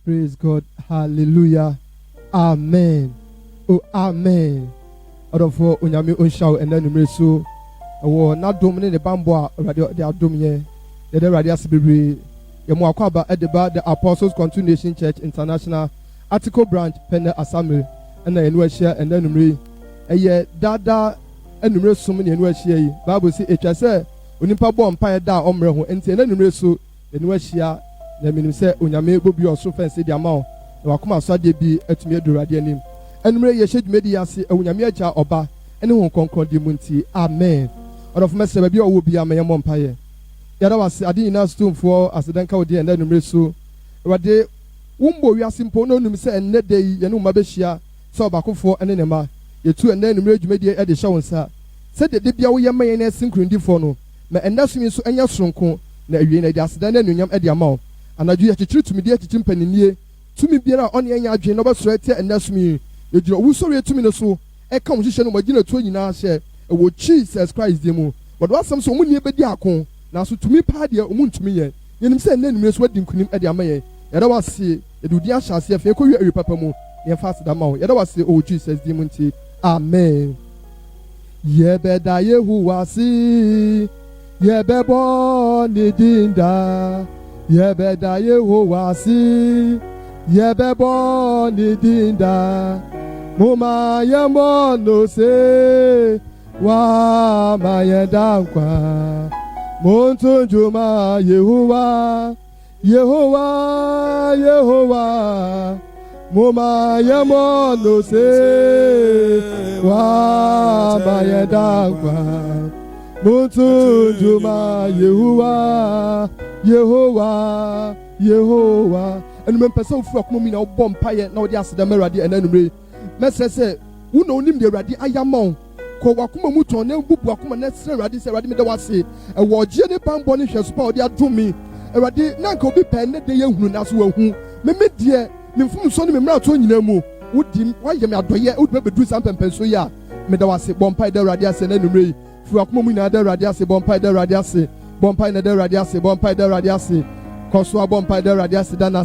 Praise God. Hallelujah. Amen. Oh, amen. Odofo onyame onshaw ena numre so wo na dom ne bambo a radio de adom ye de radio asibiri ye mo akwaba edeba the Apostles Continuation Church International Article Branch Pene Assembly ena enu ahia ena numre eye dada enumre sum ne enu ahia yi Bible say etwa se onipa bo mpa da omre ho enti ena numre so enu ahia na minim se onyame bobi oso fense di ama na wakoma so ade bi atumi adurade anim enumre ye hwedumedi ase onyame agya oba ene ho konkon di munti amen of mese ba bi owo bi ameye mo mpaye yada wase ade nyina stomfo asedanka odi enda numre so wade wumbo wiase mpo no num se enne de ye no mabehia se obakofo ene ne ma yetu enda numre adwumedi e de hye wonsa se de bia wo ye maye na sinkrundifo no ma enda sumi so enya soronko na awie na de asedan na nunyam e de ama anaju ye chichiri tumi de chichim paniniye tumi biara oni enya adwen no basoro etia enda sumi yediro wusori etumi no so e ka wo hye no magina to nyina hye wo Jesus Christ demu but wasam so munye bedi akon na so tumi pa de omuntumi ye yenim se nna numre so wadi nkunim e de amaye yeda wase edudi ahyase afa ko wi papa mu ye fast da ma wo yeda wase o Jesus demu nti amen yebeda yehuwasi yebebo nidinda yebeda yehuwasi yebebo nidinda muma yemo no se wa mayedankwa montunjuma Yehowa Yehowa Yehowa muma yemo no se wa mayedankwa montunjuma Yehowa Yehowa Yehowa enu mempese ofu akoma mi na obom paye na odi aseda merade enanumre mesese wona onim de awurade ayamon ko wakoma mu ton na bubu akoma na sere awurade se awurade me da wase e wo gye ne bambo ne hweso pa odi adomi awurade na nka obi pa ne de yehunu na so wahu me die memfum so ne memra to nyina mu wodi waye me adoye wodi bedu sampempenso ya me da wase bompa da awurade ase na numre fu akoma mu na da awurade ase bompa da awurade ase bompa na da awurade ase bompa da awurade ase koso bompa da awurade ase dana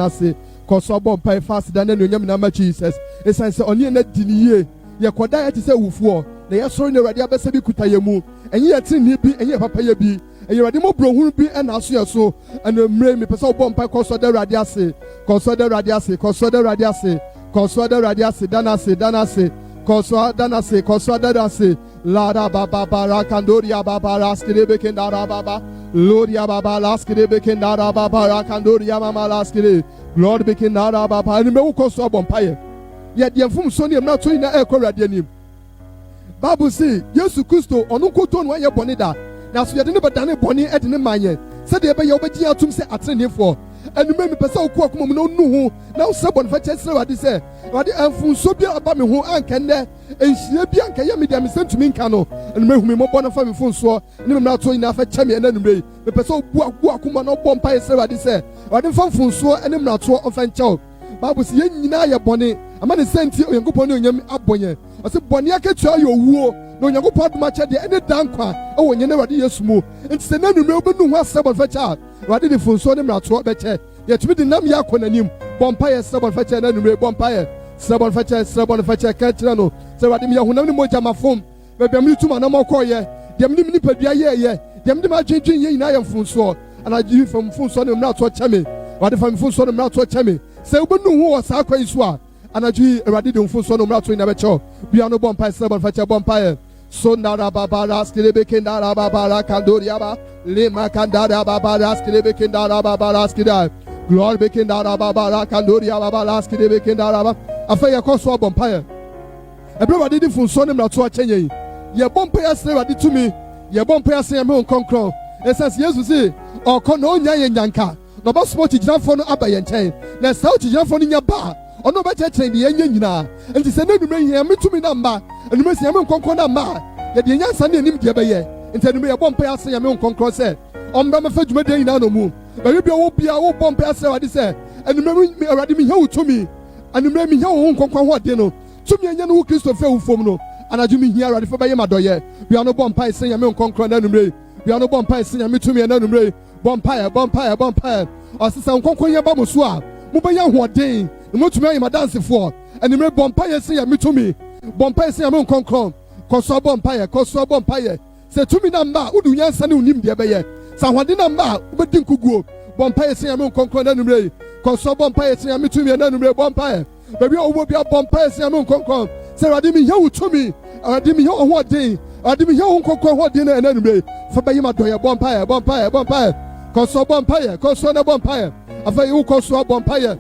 se koso bompa fast dana no nyam na ma Jesus esanse oni na diniye ye koda ya ti se wufuo na ye soro na awurade abesa bi kuta ye mu enye ye tinni bi enye papa ye bi enye awurade mo brohun bi na aso ye so ana mre me pesa bompa koso da awurade ase koso da awurade ase koso da awurade ase koso da awurade ase dana se koso dana se la da baba barakandoria baba raskire bekendara baba Loria baba laskire bekendara baba rakandoria mama laskire Lord bekendara baba ani me ukoso bompaye ye de mfum so ne na to ina e kwawade anim Bible say Yesu Kristo onu koto no ye bone da na so ye de ne badane bone e de ne manye se de be ye obeji atum se atrenefo anu me pese okwa kuma mu no nu hu na wo se bone fa chesere wade se wade mfum so bia aba me hu anka ne enhia bia anka ye me de me sentumi nka no anu me hu me mo bone fa me fun so ne me na to ina fa chame na numre me pese obu akuma no bom pa yesere wade se wade mfun so ene me na to ofa nchao Bible say ye nyina ye bone ama ne senti Onyankopon ne onyam abonye o se bone akatua ye owuo na Onyankopon adoma che de ene dankwa e wonye na wade Yesu mu enti se na numre obenu hu asebon fa cha wade de fun so ne me na to be che ye tumi de nam ya konanim bompa ye sebon fa che na numre bompa ye sebon fa che ka tira no se wade me yahunam ne moja mafom be be mi tuma na mokoye dem ni padua ye dem de ma dwendwen ye nyina ye fun so ana ji fun so ne me na to che me wade fun so ne me na to che me se ubenu hu o sa kwan so a anaju awurade de mfo so no mrato ina be cho bia no bompa se bon fa che bompa ye so ndara baba raskire be kendara baba ra kandoria ba le makandara baba raskire be kendara baba raskire glory be kendara baba ra kandoria baba raskire be kendara ba afa ye koso bompa ye everybody de fun so no mrato achenye ye bompa ye se awurade tumi ye bompa ye se ye me konkron esas Jesus say okono onya ye nyanka no ba sport giraffo no abaye nchen na sa giraffo no nya ba ono ba cheche de enya nyina enti se na nume hia metumi na mba nume se ya me nkonkon na mba ye de nyansa na enim de baye enti nume ye bompa ya se ya me nkonkon se omba me fa dwuma de nyina no mu ba bi wo bia wo bompa ya se wade se nume me awade me hia utumi nume me hia wo nkonkon ho de no tumi enya no Kristo fe ufom no anaju me hia awade fa baye madoye bia no bompa se ya me nkonkon na nume bia no bompa se ya me tumi na nume bompa. Osisa nkonkon ye ba muso a Mubaya hoden, mutumi ma dance for, and me bompire say me to me. Bompire say me concom, koso bompire. Say to me namba, udu yansa ni unim dia beye. Sa hwade namba, ubedin kuguo. Bompire say me concom na numre. Koso bompire say me to me na numre bompire. Baby owo bia bompire say me concom. Say rade me yawo to me. Rade me yawo hoden. Rade me yawo concom hoden na numre. Fa bayi ma doye bompire. Koso na bompire. Afa you koso bompire.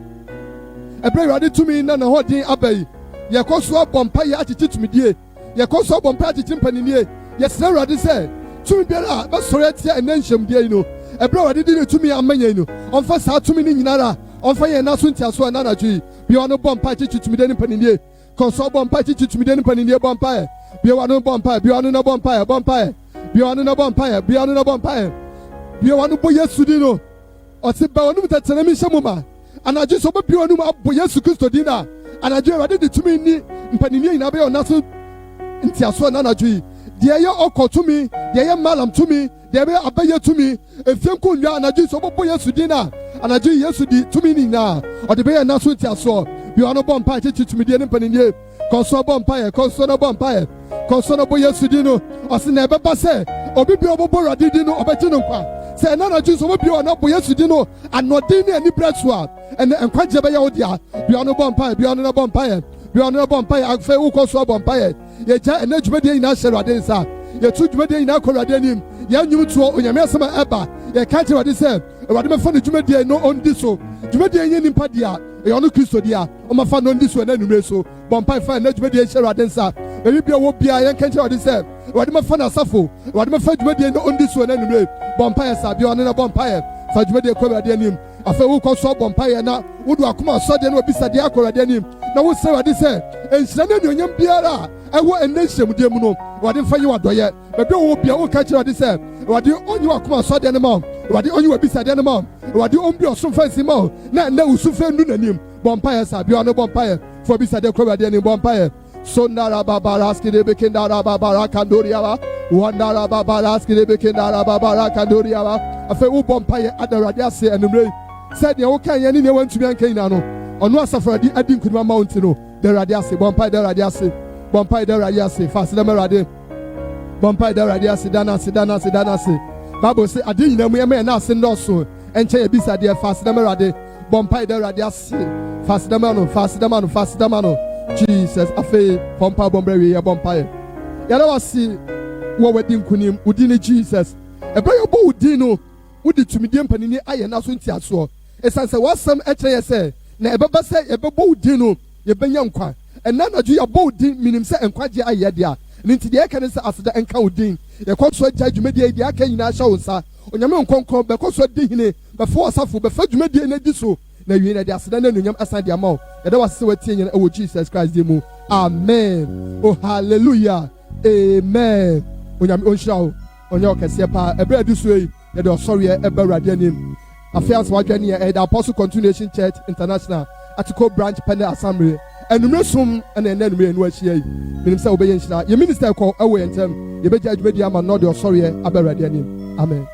Ebre rade to me na hoden abai. Ye koso bompire atiti to me die. Ye koso bompire atiti mpaninie. Yes, sir, I say, to me, but sorry, and then shame, dear, you know. A brother did it to me, I'm many, on first out to me in Nara, on fire and Nasun Tasso and Nana G. Beyond a bomb party to me, then Panier. Console bomb party to me, then Panier bompire. Beyond a bompire, beyond a bompire. Beyond a bompire. Beyond a boy, yes, Sudino. Or sit by one with that Sanami Shamuma. And I just opened beyond a boy, yes, Custodina. And I did it to me in Panier in Abbey or Nasu in Tasso and Nana G. Dear oko to me, dear malam to me, dear abaya to me, if you could ya and I just open Sudina, and I do yesterday to me now, or the bear Nasu Tasso. You are no bomb party to me, dear Panier. Console bompire, console boy Sudino, or Sinaba Basse, or be Bobora Didino, or Betino. Say another juice of you are not boy Sudino, and not dinner any bread swap, and quite Jabayodia, beyond a bompire, beyond a bompire. Beyond a bompire, I feel who calls bompire. Ye and Edgemedia in Asher Adensa. Ye took Media in Akoradenim. Ye knew to when you met some Eba. Ye can't what they said. What am I funny Jumedia no on this so. Jumedia in Padia. A on Christodia. On my fan on this one anyway so. Bompire fan Edgemedia Sheradensa. Maybe I won't be I can't what they said. What am I fan of Safo? What am I fan Jumedia on this one anyway? Bompire Sab, you are in a bompire. Sajmedia Coradenim. I feel who calls bompire now. Would you come out sudden or be Sadia Coradenim? Now what say what they say? And Sanan Young Biara. I want a nation with them. What if you are doing? But don't be a catcher what they say. What do you own you are come out sudden amount? What do you own you are beside the amount? What do you own your some fancy mouth? No, Sufan Nunanim. Bompire Sab, you are no bompire. For beside the Coradenim bompire. Sondara Babaraski de Bekindara Babara Kandoriava. Wandara Babaraski de Bekindara Babara Kandoriava. I feel bompire at the Radiasi and the Ray. Said the okay, and you went to be on Canano. On what suffered, I didn't could mountain. The Radiasi, Bompire the Radiasi, fast the Merade. Bompire the Radiasi, Danasi. Bible say, I didn't know me a man now send also. And Chay Bisa dear fast the Merade. Bompire the Radiasi, fast the mano. Jesus, I feel Pompa Bombery, a Bompire. Yellow see what wedding kunim, Udini Jesus. A boy of Dino, would it to me, Dimpani, I and Nasun Tiaso. As I say, what's some HSA? Never say a bow dino, ye ben young qua, and none of you are both meaning say and quite ya yadia. And into the Akanasa after the encounter, the consort judge media, the Akan in our shows, on your moon concord, because what did before suffer, before you made the ediso. Now you know the accident and you aside the amount. And that was so a thing, oh Jesus Christ, the Amen. Oh, hallelujah. Amen. On your own show, on your Cassia, a bread this way, that you're sorry, a beradianim. Affairs Wagania at the Apostle Continuation Church International at the Co-Branch Penal Assembly. And the Muslim and then we in West Ye. Minister Obeying, your minister called away and tell you better judge media and not your sorry, Aberadianim. Amen.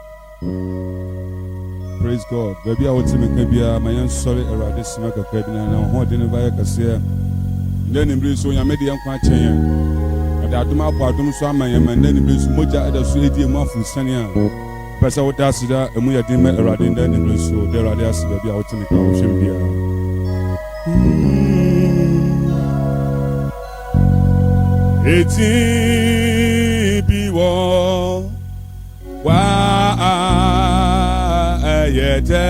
Praise God. Baby, I would say, maybe my own sorry around this Maka Cabin and I'm holding a via Cassia. Then in Bruce, when I made the young quite chain. But I do my part, don't swam my and then in Bruce, Moja at the Swedish month from Sanya. Pesa wota sida emu ya dime erade nda ni nso de erade asida bia wotimi ka wo hwem bia eti biwo wa ayete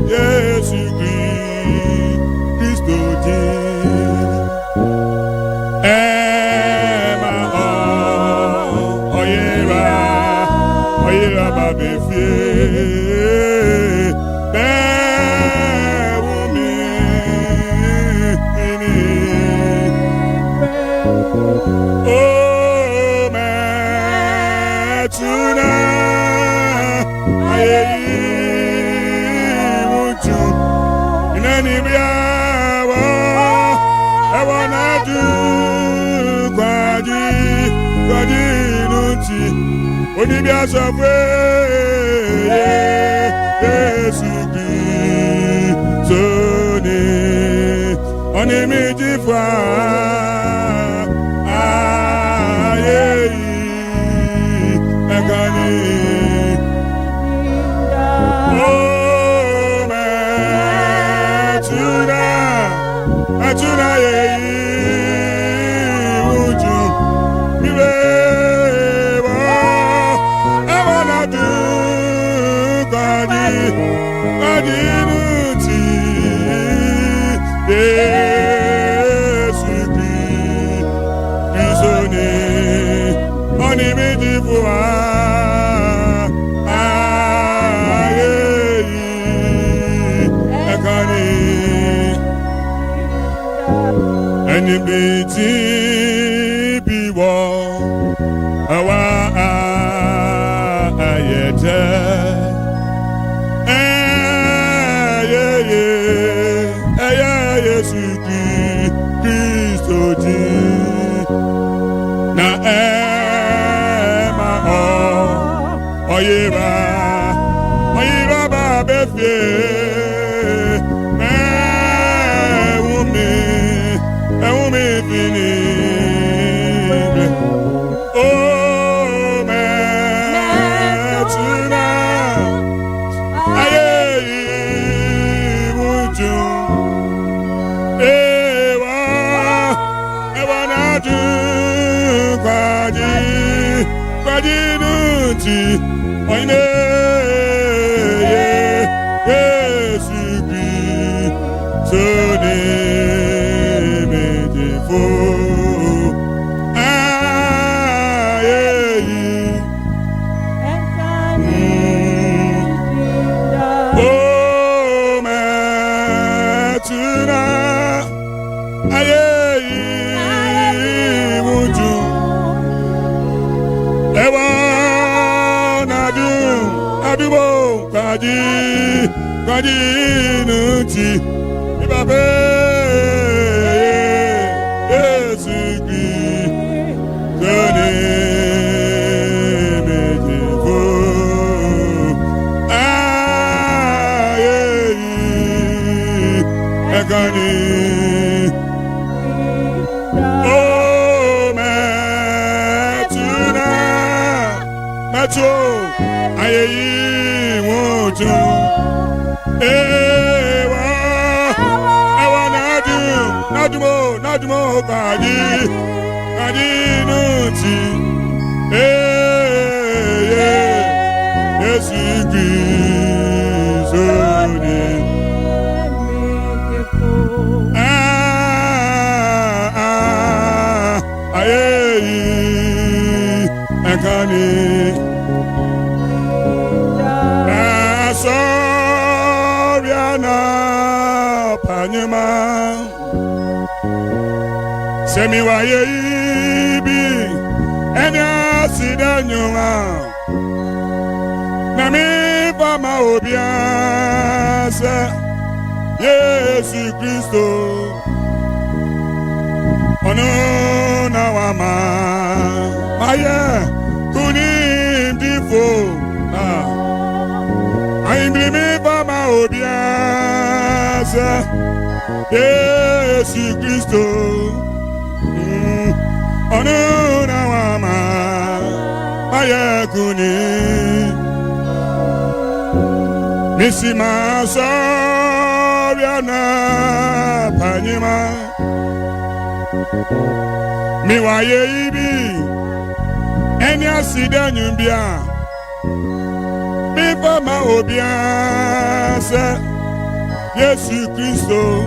Yesu Kristo ji Onibia sofre before Semi wa ye bi enya sidanyuma na mi fa ma obiasa Yesu Kristo ono na wa ma aye kunim difo ai mi fa ma obiasa Yesu Kristo ono na wa ma aye kunim Misima Saviana Panima Miwaye ibi Eni asida nyumbia Mipa ma obia se Yesu Kristo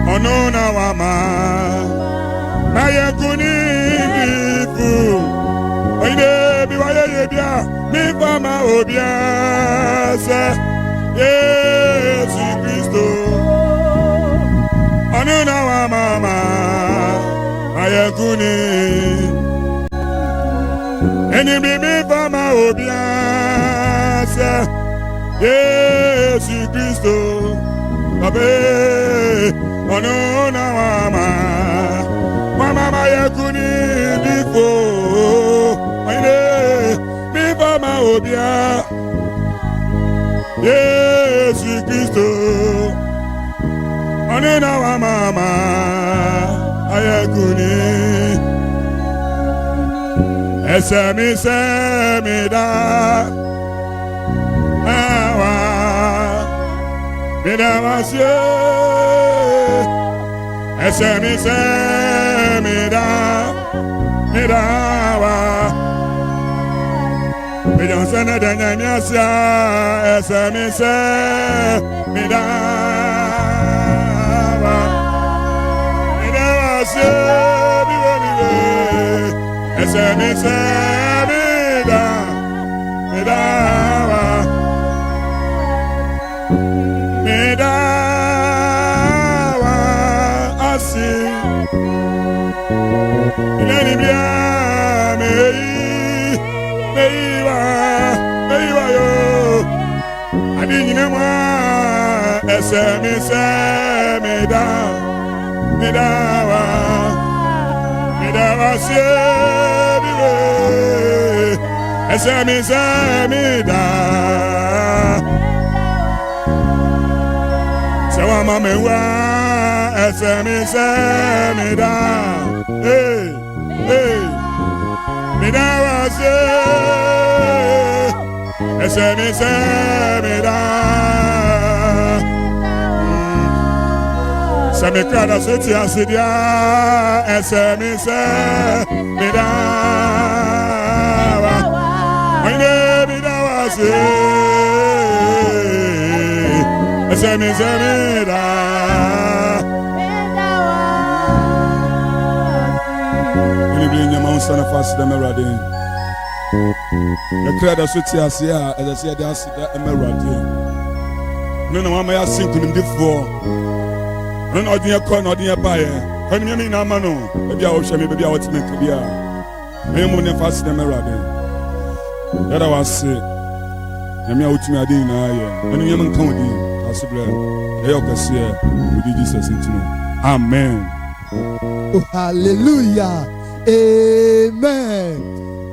Ono na wama Maye kuni bifu Oine biwaye yebia Mipa ma obia se Yesu Kristo Ono na wama Maye kuni Eni bibi fama obia se Yesu Kristo Abe ono na mama maye kuni bifo aine mi fama obia Onina wa mama ayakuni esemi semida awa midawasye esemi semida midawa Bejansana danya nyasya esemi semida Esemi semida midawa midawa asi inani bia meiwa yo adi nyinema esemi semida midawa se biwe esemi semida sewa mamewa esemi semida midawa se esemi semida Semikada seti asidia esemi midawa Oine midawa se esemi midawa Ini nyama unsana fasi da merade Semikada seti asia ezasia di asida merade Nuna mama ya sinku ndifo No, no, dear corn, no, dear buyer. When you mean, Amano, maybe I will show me, maybe I will make a beer. I am only fast in America. That I was sick. And me out to me, I didn't know. When you haven't come with you, possibly, they all can see with Jesus into me. Amen. Oh, hallelujah. Amen.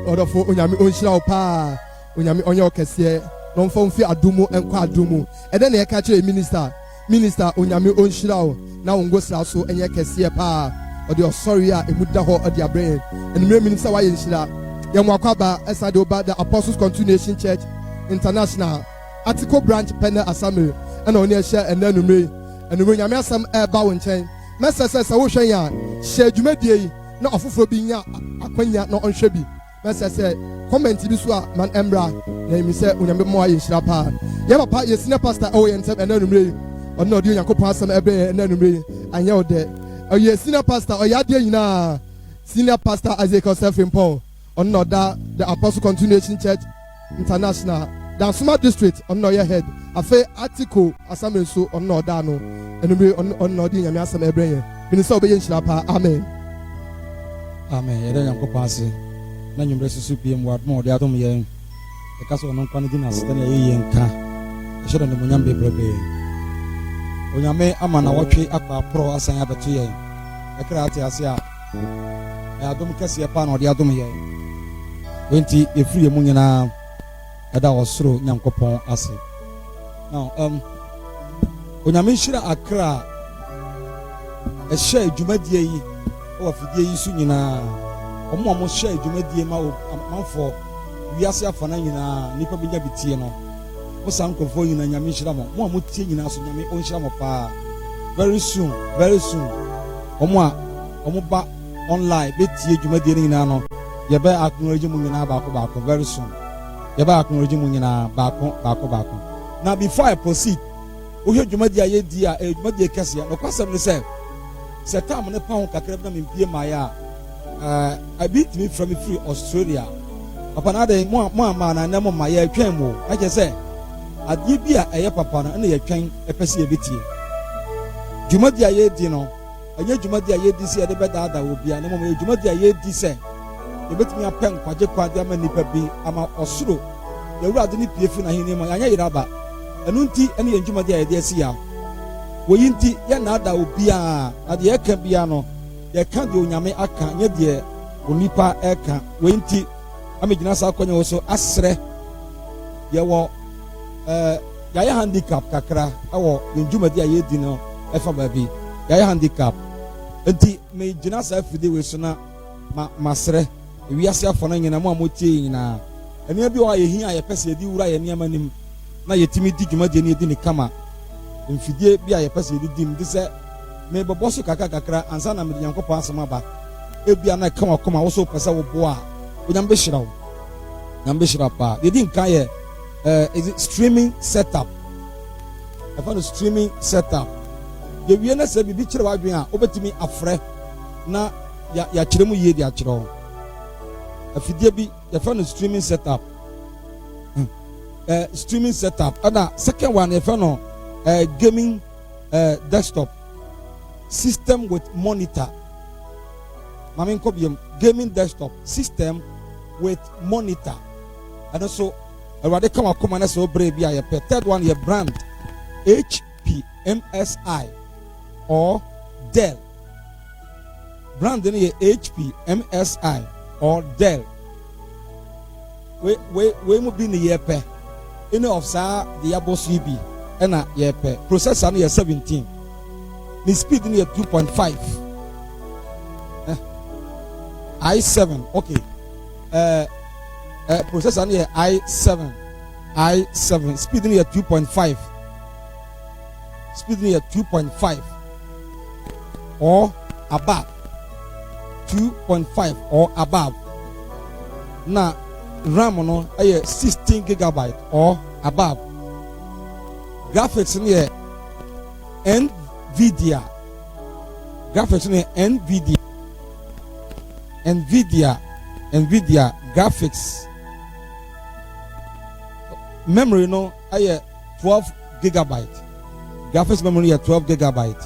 Order for Unyami Unshao Pa, Unyami Onyo Kessie, non phone fear Adumo and Quadumo. And then they catch a minister. Minister Onyame Onshirao na ungo so enye kese pa odi sorry a emuda ho odi abrain and me minister wa yenshira yemwakwaba esade oba the Apostles Continuation Church International Atiko branch Penel Assembly and oni ehye enanumre enumre nyame asam eba wo nchen mesese wo hwen ya hye dwumadie na ofoforo bi nya akwanya na onhwe bi mesese comment bi so a man embra na emi se onyame mo wa yenshira pa ye papa ye senior pastor o yentem enanumre ono odi Yakobon asem ebe enanumre anya ode oye senior pastor oyade nyina senior pastor Isaac Osefimpo ono da the Apostle Continuation Church International the Suma district ono your head afa article asame so ono da no enumre ono odi nyame asem ebe yen bi so obe yenhyira pa amen amen yeda Yakobon ase na nyumre susu pie mu admo ode atom yen e kaso ono kwani di na sitana ye nka e shodo ne munyam bebrebe Onyame amana watwe akpa pro asan abeto yen ekra ate ase a adom kase pa na ode adom yen enti efiri mu nyina eda osoro Nyankopon ase now Onyame shira akra ehye adwumadie yi o afidie yi su nyina omo hye adwumadie ma manfo wiase afana nyina nipa benya bitie no Osan kofo nyina Nyame shira mo amutie nyina so Nyame onshira mo pa very soon omo ba online betie dwumadie nyina no ye ba acknowledge mu nyina baako very soon ye ba acknowledge mu nyina baako now before I proceed ohye dwumadie aye di a dwumadie kase no kwasem ne se tam ne pa ho kakra na mempie maya I beat me from free Australia papa na dey mo ama na nemo maya atwan mu aje se adie bi a eye papa no na ye twan epese ye betie dwumadi aye di no anya dwumadi aye di se ye de bedada obi a ne mo dwumadi aye di se ye betimi apen kwaje kwade ama nipa bi ama osuro ye wurade ni pie fi na hini ma anya yiraba enu nti ene ye dwumadi aye di esi ya woyi nti ye na ada obi a ade ye ka bia no ye ka de Onyame aka nye de onipa eka woyi nti amegyina sa akwanya wo so asre ye wo yaya handicap kakra awo ndwumadi aye di no ɛfa baabi yɛayɛ handicap nti megyina saa afidie wei so na masrɛ ewiase afɔ no nyina mo a motie nyinaa ɛnea bi wɔ a yɛhia a yɛpɛ sɛ yɛde wura yɛ nneɛma nim na yɛtumi di dwumadie no yɛdi ne kama mfidie bi a yɛpɛ sɛ yɛde dim de sɛ mebɛbɔ so kakra ansa na mede Nyankopɔn asɛm aba ebia na ɛka wakoma wo so wopɛ sɛ woboa a onyame bɛhyira wo nyame bɛhyira paa yɛdi nka yɛ is it streaming setup ɛfa no streaming setup yɛwie na sɛ biribi kyerɛ w'adwene a wobɛtumi afrɛ na yɛakyerɛ mu yie de akyerɛ wo afidie bi yɛfa no streaming setup streaming setup ɛna second one yɛfa no gaming desktop system with monitor maame nkɔ biam gaming desktop system with monitor ɛno so awurade ka wakoma na sɛ wobrɛ bi a yɛpɛ third one yɛ brand HP MSI or Dell brand no yɛ HP MSI or Dell we mu bi ne yɛpɛ any of saa de yɛabɔ so yi bi ɛna yɛpɛ processor no yɛ 17 ne speed no yɛ 2.5 i7 okay processor no yɛ i7 speed no yɛ 2.5 speed no yɛ 2.5 or above 2.5 or above na RAM no ɛyɛ 16 gigabyte or above graphics no yɛ NVIDIA graphics no yɛ NVIDIA graphics memory no ɛyɛ 12 gigabyte graphics memory yɛ 12 gigabyte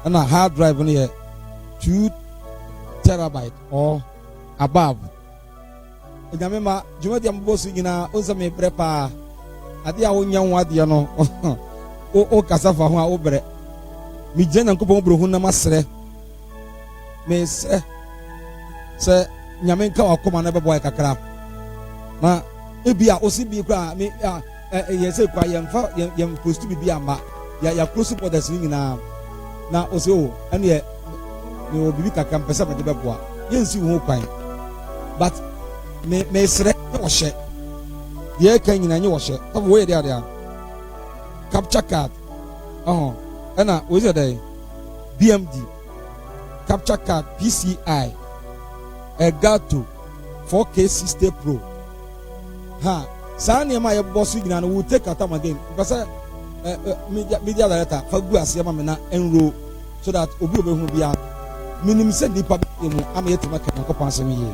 ɛna hard drive no yɛ 2 terabyte or above ɛnyame ma dwumadi a mbɔ so nyinaa ɔnsɛ mebrɛ paa adeɛ a wonya ho adeɛ no o kasa fa ho a wobrɛ megye Nyankopɔn brɛ ho na masrɛ mesrɛ sɛ nyame nka wakoma na bɛbɔ yɛ kakra na ebi a osi bi kora yɛ sɛ kwa yɛn post bi amba ya close borders ni nyinaa na osi o ɛne yɛ ne obibi kakra mpɛ sɛ mede bɛboa yɛnsi ho kwan but mesrɛ ne wɔhyɛ deɛ ɛka nyinaa nye wɔhyɛ ɔfo wɔyɛ deɛ adeɛ capture card ɛna wɔyɛ dɛ BMD capture card PCI Elgato 4K 60 Pro saa nneɛma a yɛbɔ so nyinaa no will take our time again because media director fa gu aseɛ ma me na enroll so that obi obɛhu bia minim sɛ nipa bi mu ama yɛtumi aka Nyankopɔn asɛm yie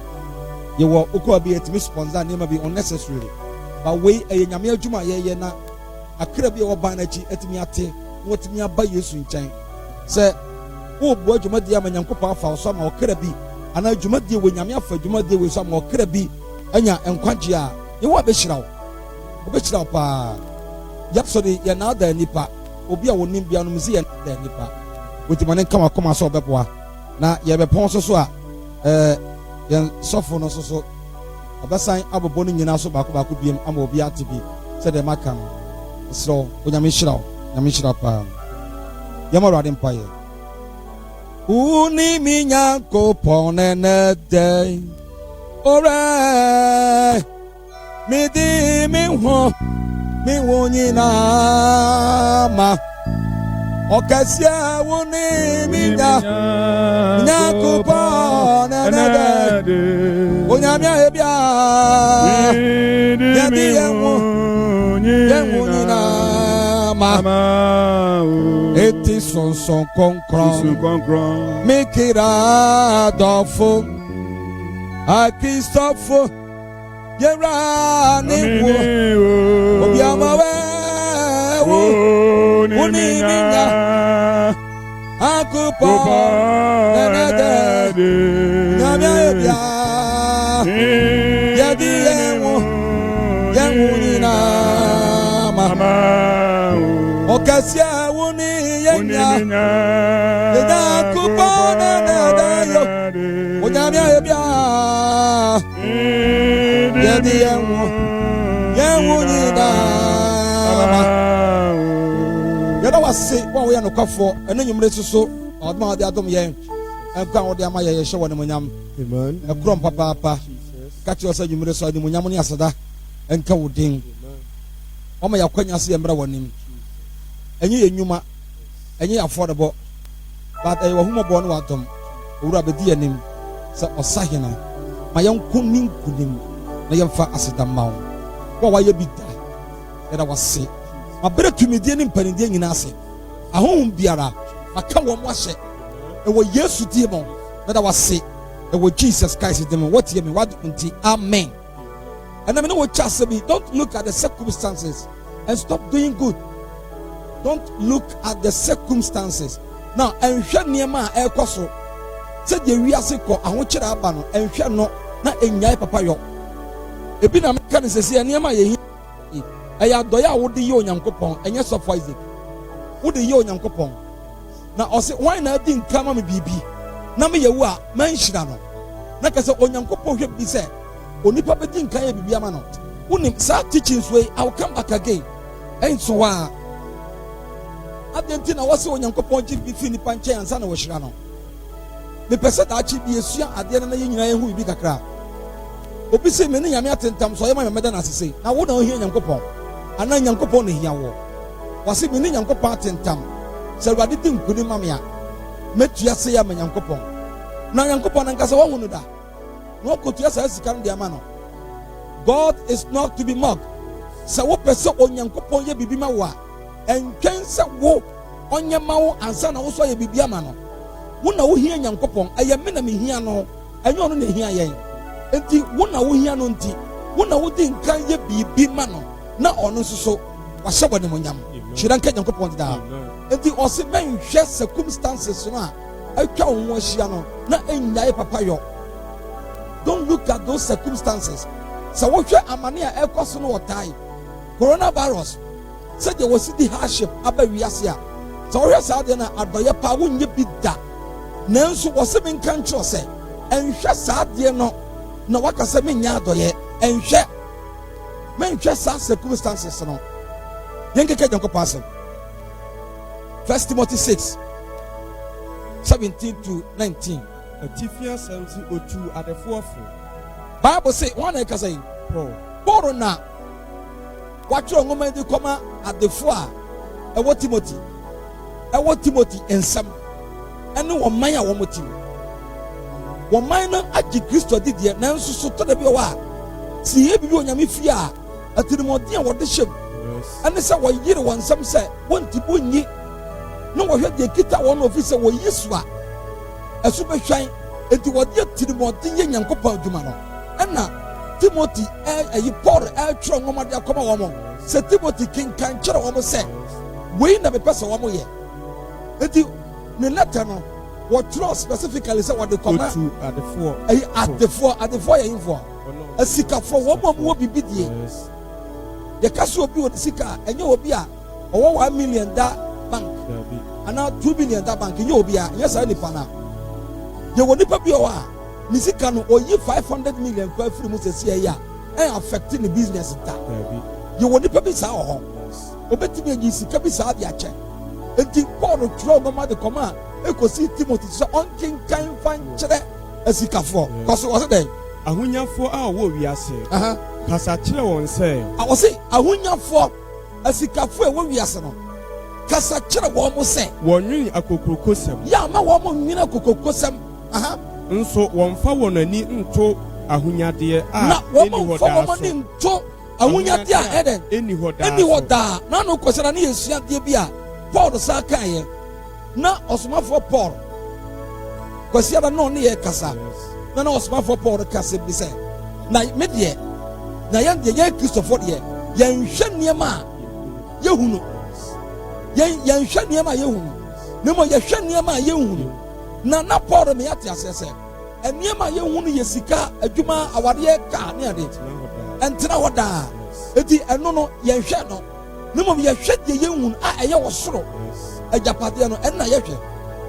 yɛwɔ okoa bi yɛtumi sponsor nneɛma bi unnecessarily but wei ɛyɛ nyame adwuma a yɛyɛ na akra bi a wɔba n'akyi atumi ate na wɔtumi aba Yesu nkyɛn sɛ wobu adwumadie ama Nyankopɔn afa so ama ɔkra bi ana adwumadie wɔ nyame afa adwumadie wɔ so ama ɔkra bi anya nkwagye a yɛwɔ abɛhyira wo paa yɛpso de yɛ naada nipa obi a wɔnim bia no msi yɛ naada nipa wɔtumi ne nka wakoma sɛ ɔbɛboa na yɛbɛpɔn so a yɛn sɔfo no so ɔbɛsan abobɔ no nyinaa so baako biem ama obi ate bi sɛ deɛ maka no ɛserɛ onyame hyira paa yɛma Awurade mpayɛ Uni mi Nyankopɔn nene dɛ ore mi di mi ho mi wo nyinaa ma ɔkɛseɛ uni mi Nyankopɔn nene dɛ onyame ayɛ bia yɛdi yɛn wo nyinaa ma eti sonson konkron mikira dɔfo akistɔfo yɛra ne wo obi amawe wo woni minya akupɔ nenede nyamia ebia yɛdi yɛn wo nyinaa ma ɔkɛseɛ wo ni yɛnya yɛnya kupɔ nenede yo onyame ayɛ bia yɛde yɛn wo nyinaa yɛda wase wa wo ya no kwafo ene nyumre soso odma ode adom ye enka ode ama ye hye wo ne monyam Amen. ekrom papa ka ti osa nyumre so ade monyam ne asada enka wo din o ma yakwanya se ye mra wonim enye ye nyuma enye affordable but e wo humobo no wadom owura bedi anim sa osahena ma yanko ninkunim na yemfa aseda mawo wa wa ye bida era wase ma bere tumidie ni mpanidie nyina ase ahonhom biara maka wo mo ahye e wo Yesu die mo na da wase e wo Jesus Christ dem what ye me what unti amen. And I mean what chance be, don't look at the circumstances and stop doing good. Don't look at the circumstances. Now and hwe niema e kwaso se de wiase ko ahokyere aba no enhwe no na enyai papa yo ebi na meka ne sese niema ye eya doya wo de ye onyankopon enye sofo Isaac wo de ye onyankopon na ose why na di nkama me bibi na me yewu a manhyira no na kase onyankopon hwe bi se onipa be di nkan ye bibi ama no unim sa teachings way I will come back again and so adenti na wose onyankopon gi bi fi nipa nche ansa na wo hyira no me pese da achi bi esua ade na ye nyina ye hu bi kakra obi se me ne nyame atentam so ye ma me meda na asese na wo na ohia nyankopon ana nyankopon na hia wo wase me ne nyankopon atentam se ruade di nkuni mamia metua se ya me nyankopon na nyankopon na nkasa wo hunu da no kotua sa sika no de ama no. God is not to be mocked. Se wo pese onyankopon ye bibi ma wo a entwen se wo onye ma wo ansa na wo so ye bibi ama no wo na wo hia nyankopon eye me na me hia no enye ono na hia yen enti wo na wo hia no nti wo na wo di nkan ye bibi ma no na ono soso wa hyebɔ ne monyam hyira nka nyankopon da enti ɔse men hwɛ circumstances no a atwa wo ho ahyia no na enyae papa yo. Don't look at those circumstances. So what you amani a ekoso no watai coronavirus said there was the hardship aba wiase a so we say dey na adoye pa wonye bi da nanso wose men kan tro say enhwe saade no na wakasa men nya adoye enhwe men hwe sa circumstances no yenkeke jonko pass 1 Timothy 6:17 to 19 Ephesians 7:02 at the forefront. Bible say one I can say Paul na what you ngoma di koma at the four e wo Timothy ensam ene wo man a wo moti wo man na agi Kristo di de na nso so to da bi wa si e bi onyame fi a atinimodi a wo de hyem ene se wo yire won nsam se wonti bunyi no wo hwe de kita won office wo Yesu a esu be hwan enti wo de atinimodi ye nyankopɔn adwuma no ena Timothy ayi Paul tro ngoma de akoma wo mo se Timothy kinkan kyerɛ wo mo se we na be person wo mo ye enti ne letter no what tro specifically say what the command at the four at the four info asika for wo mo wo bibidie ye kaso obi wo sika enye obi a owo 1 million da bank ana 2 billion da bank enye obi a enye sa nipa na ye wo nipa bi o a nisika no oyi 500 million kwa free mu sesi ya affecting the business da you woni pe bi sa ho obetimi eji sika bi sa dia che enti Paul tro no ma de koma ekosi Timothy so onkin kan fan kire asikafo kwaso wose den ahunyafo a wo wiase kasa kire won se awose ahunyafo asikafo e wo wiase no kasa kire wo mo se wonwi akokrokosem ya ma wo mo nwina akokrokosem nso wonfa won ani nto ahunyade a na wo mo fa wo ni nto ahunyade a eden eni hoda na no kwesera na yesuade bi a Paul sa kan ye na osomafo Paul kwesera no ne ye kasa na osomafo Paul kasa bi se na me de na yan de ye Christopher de yan hwe niema ye hunu yan hwe niema ye hunu ne mo ye hwe niema ye hunu na Paul me ate asese eniema ye hunu ye sika adwuma awade ka ne ade entina hoda eti eno no ye hwe no ne mo ye hwe de ye hunu a eye wo soro ajapade no enna ye hwe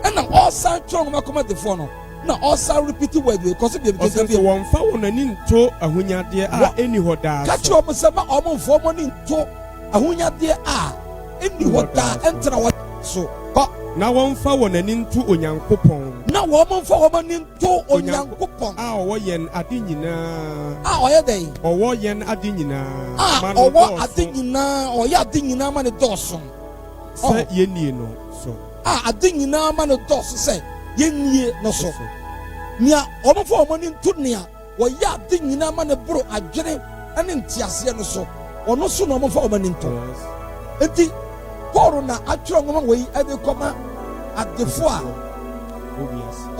enna all san tron ma come the phone no na all san repeat word we cause be because they won fa won ani nto ahunyade a eni hoda catch up say ma omo fo mo ni nto ahunyade a eni hoda entina so kɔ na wɔmfa wɔn ani nto onyankopɔn na wɔn mfa wɔn ani nto onyankopɔn a ɔwɔ yɛn ade nyinaa a ɔyɛ dɛn ɔwɔ yɛn ade nyinaa a ma no ɔwɔ dɔɔso ade nyinaa ɔyɛ ade nyinaa ma ne dɔɔso sɛ yɛnnie no so a ade nyinaa ma ne dɔɔso sɛ yɛnnie no so nea wɔn mfa wɔn ani nto nea wɔyɛ ade nyinaa ma ne boro adwene ne nteaseɛ no so ɔno so na wɔn mfa wɔn ani nto eti Paul na atwerɛ nwoma wɔ yi ɛde kɔma adefo a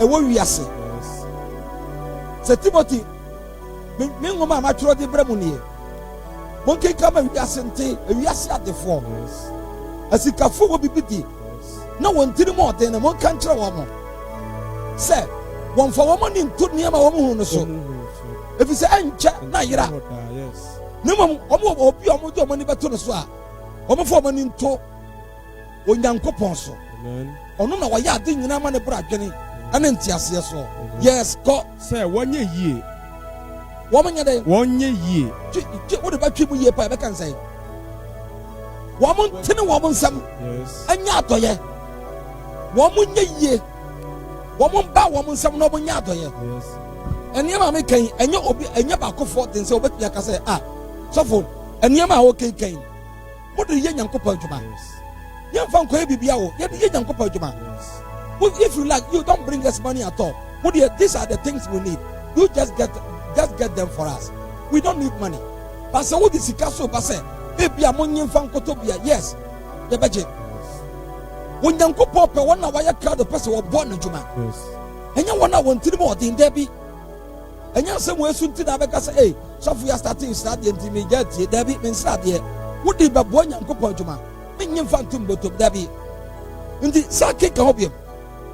ɛwɔ wiase sɛ Timothy me nwoma a matwerɛ de brɛ mu nie monkenka ma wiase nte wiase adefoɔ asikafo wɔ bibi di na wɔn tiri mu ɔden na monka nkyerɛ wɔn mo sɛ wɔmfa wɔn ani nto nneɛma wɔn hu no so efi sɛ ɛnkyɛ na yera ne mmom wɔn obi a wɔn de wɔn ani bɛto no so a wɔn fa wɔn ani nto onyankopɔn so ɔno na wɔyɛ ade nyinaa ma ne boro adwene ɛne nteaseɛ so yes kɔ sɛ wɔnyɛ yie wɔn nyɛ dɛ wɔnyɛ yie wode bɛtwe mu yie pa ɛbɛka nsɛn wɔn ntene wɔn nsɛm ɛnyɛ atɔyɛ wɔn nyɛ yie wɔn ba wɔn nsɛm na wɔn nyɛ atɔyɛ nneɛma a meka yi ɛnyɛ obi ɛnyɛ baakofoɔ den sɛ wɔbɛtumi aka sɛ a sɔfo nneɛma a wɔkenkan wode yɛ nyankopɔn adwuma yɛmfa nkɔyɛ bibia wo yɛde yɛ nyankopɔn adwuma if you like you don't bring us money at all these are the things we need you just get them for us we don't need money but sɛ wode sika so ba sɛ ebia monye mfa nkɔtɔ bia yes yɛbɛgye onyankopɔn pɛ wɔn a wɔyɛ crowd pɛ sɛ wɔbɔ no adwuma ɛnyɛ wɔn a wɔn tiri mu ɔden da bi ɛnyɛ sɛ wɔn esu nti na abɛka sɛ ee sɔfo yɛ starting deɛ nti mi gya tie da bi mi nsira deɛ wode bɛbɔ nyankopɔn adwuma menye mfa ntom bɔtɔm da bi nti saa keka hɔ biam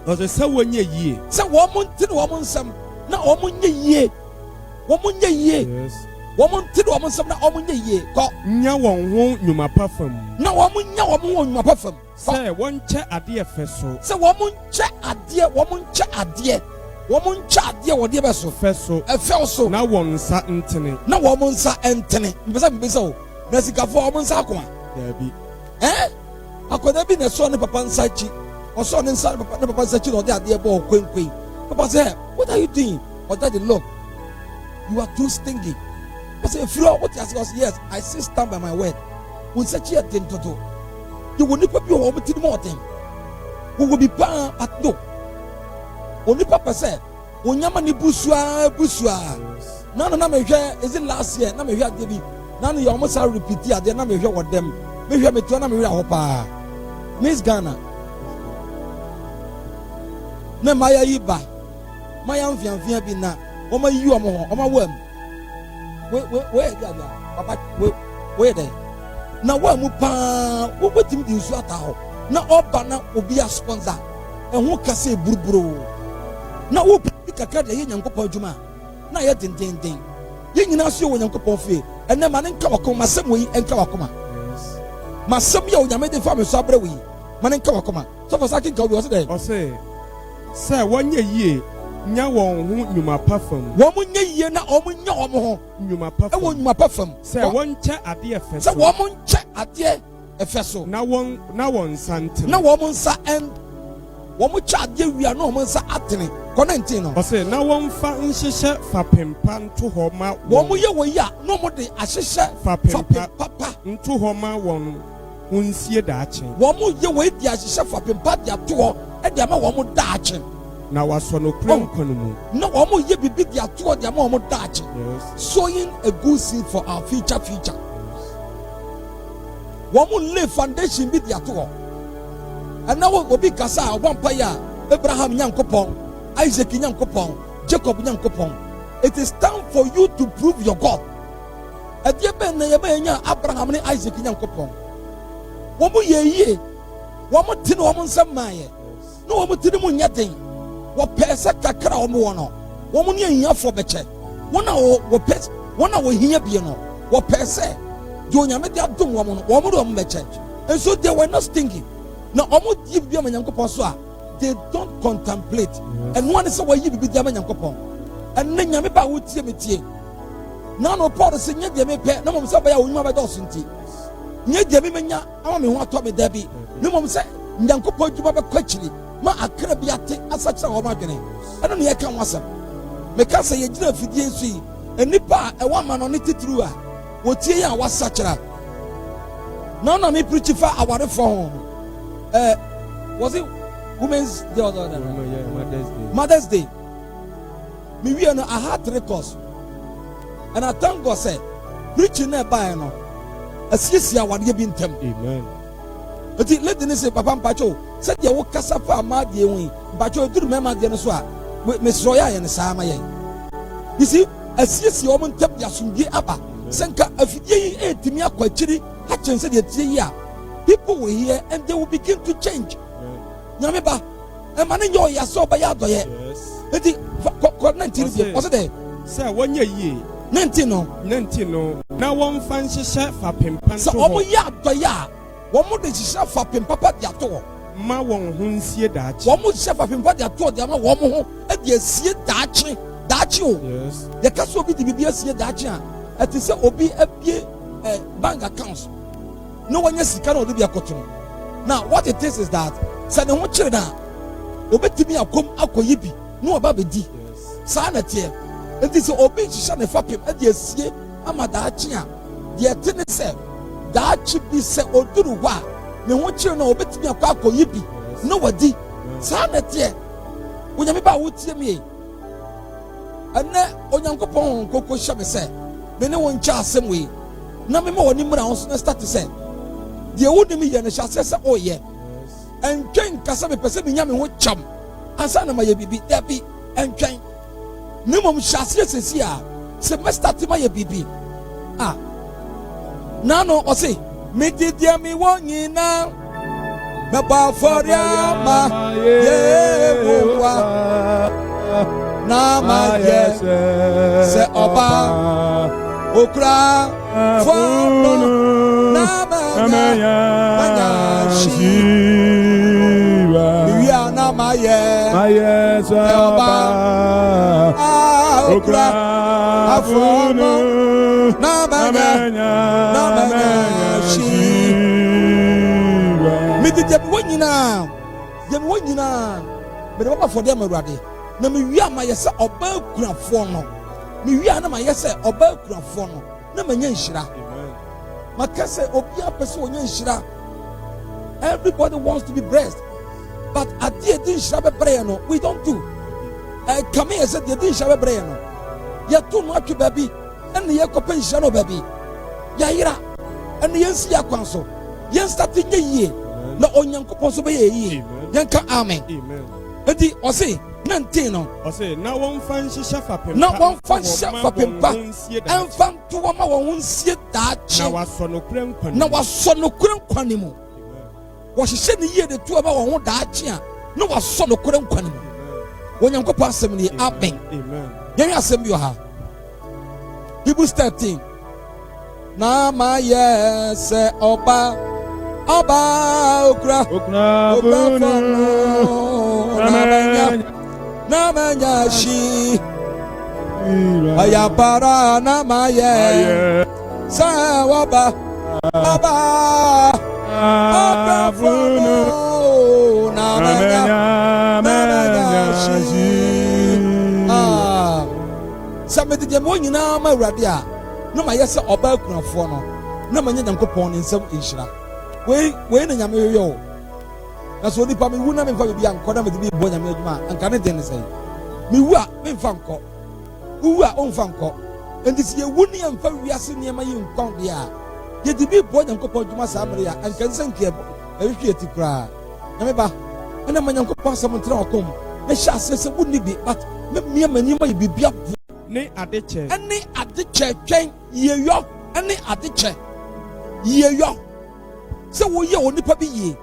ɔsɛ sɛ wɔnyɛ yie sɛ wɔn ntene wɔn nsɛm na wɔn nyɛ yie wɔn nyɛ yie wɔn ntene wɔn nsɛm na wɔn nyɛ yie kɔ nya wɔn ho nnwuma pa fam na wɔn nya wɔn ho nnwuma pa fam sɛ wɔnkyɛ adeɛ fɛ so sɛ wɔn nkyɛ adeɛ wɔn nkyɛ adeɛ wɔde bɛ so fɛ so ɛfɛw so na wɔn nsa ntene na wɔn nsa ntene mbɛsɛ mbɛsɛ o na sikafoɔ wɔn nsa akoma daabi akwadaa bi na ɛsɔ ne papa nsa akyi ɔsɔ ne nsa ne papa nsa akyi na ɔde adeɛ bɔ ɔkwenkwen papa sɛ what are you doing ɔdade look you are too stingy ɔsɛ efiri hɔ ɔte ase ɔsɛ yes I still stand by my word wɔn nsa akyi yɛ den toto yɛ wɔ nipa bi wɔ wɔn ti mu ɔden wɔwɔ bi paa but no onipa pɛ sɛ onyama ne busua na mehwɛ is it last year na mehwɛ adeɛ bi na no yɛ ɔmo sa repeat adeɛ na mehwɛ wɔ dɛm mehwɛ metua na mehwɛ ahɔ paa Miss Ghana na maya yi ba maya mfiamfia bi na ɔma yi ɔmo ho ɔma wɔ mu we gada papa we dɛ na wɔ mu paa wo betimi di nsu ata hɔ na ɔba na obi a sponsor ɛho kase buruburu na wo bi kakra de yɛ nyankopɔn adwuma na yɛ dendenden yɛ nyinaa so yɛ wɔ nyankopɔn fie ɛnɛ ma ne nka wakoma masɛm wɔ yi ɛnka wakoma masɛm yɛ onyame de fa me so abrɛ wɔ yi ma ne nka wakoma sɔfo sa kenka obi ɔsɛ dɛ sɛ wɔnyɛ yie nya wɔn ho nnwuma pa fam wɔn nyɛ yie na wɔn nya wɔn ho nnwuma pa fam ɛwɔ nnwuma pa fam sɛ wɔnkyɛ adeɛ fɛ so sɛ wɔn nkyɛ adeɛ ɛfɛ so na wɔn nsa ntene na wɔn nsa wɔn kyɛ adeɛ wia na wɔn nsa atene kɔnɛntin no ɔsɛ na wɔn fa nhyehyɛ fapempa nto hɔ ma wɔn yɛ wɔ yi a na wɔn de ahyehyɛ fapempa nto hɔ ma wɔn ho nsie daakye wɔn yɛ wɔ yi de ahyehyɛ fapempa de ato hɔ ɛde ama wɔn daakye na wasɔ no kura nkwa no mu na wɔn yɛ bibi de ato hɔ de ama wɔn daakye sowing a good seed for our future wɔn lay foundation bi de ato hɔ ɛna obi kasa a ɔbɔ mpa yi a Abraham nyankopɔn Isaac nyankopɔn Jacob nyankopɔn it is time for you to prove your God ɛdeɛ bɛn na yɛbɛyɛ nya Abraham ne Isaac nyankopɔn wɔn yɛ yie wɔn te ne wɔn nsɛm maayɛ na wɔn tiri mu nyɛ den wɔpɛɛ sɛ kakra wɔn wɔ no wɔn ne ahiafoɔ bɛkyɛ wɔn a wɔhia bie no wɔpɛɛ sɛ deɛ onyame de adom wɔn no wɔn de wɔn bɛkyɛ nso they were not stingy na wɔn di bibi ama nyankopɔn so a they don't contemplate ɛnoa ne sɛ wɔyi bibi di ama nyankopɔn ɛnne nyame ba a wotie me tie na no Paul sɛ nyɛ deɛ mepɛ na mmom sɛ ɔbɛyɛ a onyuma bɛdɔɔso nti nyɛ deɛ memenya ama me ho atɔ me da bi na mmom sɛ nyankopɔn adwuma bɛkɔ akyiri ma akra bi ate asakyerɛ wɔn adwene ɛno ne yɛka ho asɛm meka sɛ yɛgyina afidie nso yi nnipa a ɛwɔ ama no ne titiriw a wɔtie yɛn a wasakyerɛ na ɔna me preach fa awarefoɔ ho was it women's day or Mother's Day me wie no I had 3 course and I thank God say preaching na ɛbaeɛ no asiesie awareɛ bi ntɛm Amen. eti lady ne say papa mpacho sɛ deɛ wo kasa fa ama deɛ hu mpacho duru mɛma deɛ no so a mesrɛ yɛ ayɛ ne saa ma yɛn you see asiesie wɔn ntɛm de asomdwie aba sɛ nka afidie yi ɛtumi akɔ akyiri akyɛn sɛ deɛ tie yi a people will hear and they will begin to change nyame ba ɛma ne nyɛ ɔyɛ asɛ ɔbɛyɛ adɔyɛ eti kɔ 19 deɛ ɔsɛ dɛ sɛ wɔnyɛ yie 19 no na wɔmfa nhyehyɛ fapempa sɛ nto ɔmo hɔ yɛ adɔyɛ a wɔn de hyehyɛ fapem papa de ato hɔ ma wɔn ho nsie daakye. wɔn hyehyɛ fapem papa de ato hɔ de ama wɔn ho de asie daakye o Yes. yɛka sɛ obi de biribi asie daakye a ɛte sɛ obi abie bank account na wɔnyɛ sika na ɔde bi akɔto no now what it is that sɛ ne ho kyerɛ na obetumi akɔm akɔyi bi na ɔba abɛdi saa na teɛ nti sɛ obi hyehyɛ ne fapem de asie ama daakye a deɛ ɛte ne sɛ daakye bi sɛ oduru hɔ a ne ho kyerɛ na obetumi akɔ akɔyi bi na wadi saa na teɛ onyame ba a wotie mi yi ɛnɛ onyankopɔn nkoko hyɛ me sɛ me ne wo nkyɛ asɛm wei na mema wɔ ne mmra ho so na start sɛ deɛ wonim yɛ no hyɛ aseɛ sɛ ɔyɛ ɛntwɛn kasa mepɛ sɛ menya me ho kyam ansa na mayɛ biribi dabi ɛntwɛn ne mmom hyɛ aseɛ sɛsi a sɛ mɛstarte mayɛ biribi a na no ɔse mede deɛ mewɔ nyinaa mɛbɔ afɔre ama Yehowa na mayɛ sɛ ɔba okura fɔlɔ na manya hyi mewia na mayɛ sɛ ɔba okura afɔlɔ na manya hyi mede deɛ mewɔ nyinaa mede bɛba afɔde ama Awurade na mewia ma yɛ sɛ ɔba akurafoɔ no mewia na ma yɛ sɛ ɔba akurafoɔ no na manya nhyira maka sɛ obiara pɛ sɛ ɔnya nhyira everybody wants to be blessed but adeɛ de nhyira bɛbrɛ yɛ no we don't do kame yɛ sɛ deɛ de nhyira bɛbrɛ yɛ no yɛto no atwe baabi ɛne yɛkɔpɛ nhyira no baabi yɛayera ɛne yɛnsi yɛ akwan so yɛnstate nyɛ yie na onyankopɔn so bɛyɛ yie yɛnka amen enti ɔse 19 no ɔse na wɔmfa nhyehyɛ fapempa na wɔmfa nhyɛ fapempa ɛmfa nto wɔn ma wɔn ho nsie daakye na wasɔ nokora nkwa ne mu wɔhyehyɛ ne yie de to ama wɔn ho daakye a na wasɔ nokora nkwa ne mu onyankopɔn asɛm ne amen yɛhwɛ asɛm bi wɔ ha Hebrews 13 na mayɛ sɛ ɔba okura na manya hyi ayabara na mayɛ sɛ wɔba ɔbrɛfono na manya hyi sɛ mede deɛ mewɔ nyinaa ma Awurade a na mayɛ sɛ ɔba akurafoɔ no na manya Nyankopɔn ne nsɛm nhyira wei na nyame yɛ o na so onipa mewu na memfa biribi ankɔ na mede bi bɔ nyame adwuma a anka ne den ne sɛ mewu a memfa nkɔ wowu a ɔmfa nkɔ enti sɛ yɛwu ne yɛmfa wiase nneɛma yi nkɔn deɛ a yɛde bi bɔ Nyankopɔn adwuma saa mmere a anka nsɛ nkeɛ ɛhwehwɛ ati koraa nyame ba ɛna ma Nyankopɔn asɛm ntena ɔkom na hyɛ aseɛ sɛ wonni bi but memia m'anim ayɛ biribi abo ne adekyɛ ɛne adekyɛ twɛn yiyeyɔ ɛne adekyɛ yiyeyɔ sɛ woyɛ onipa bi yie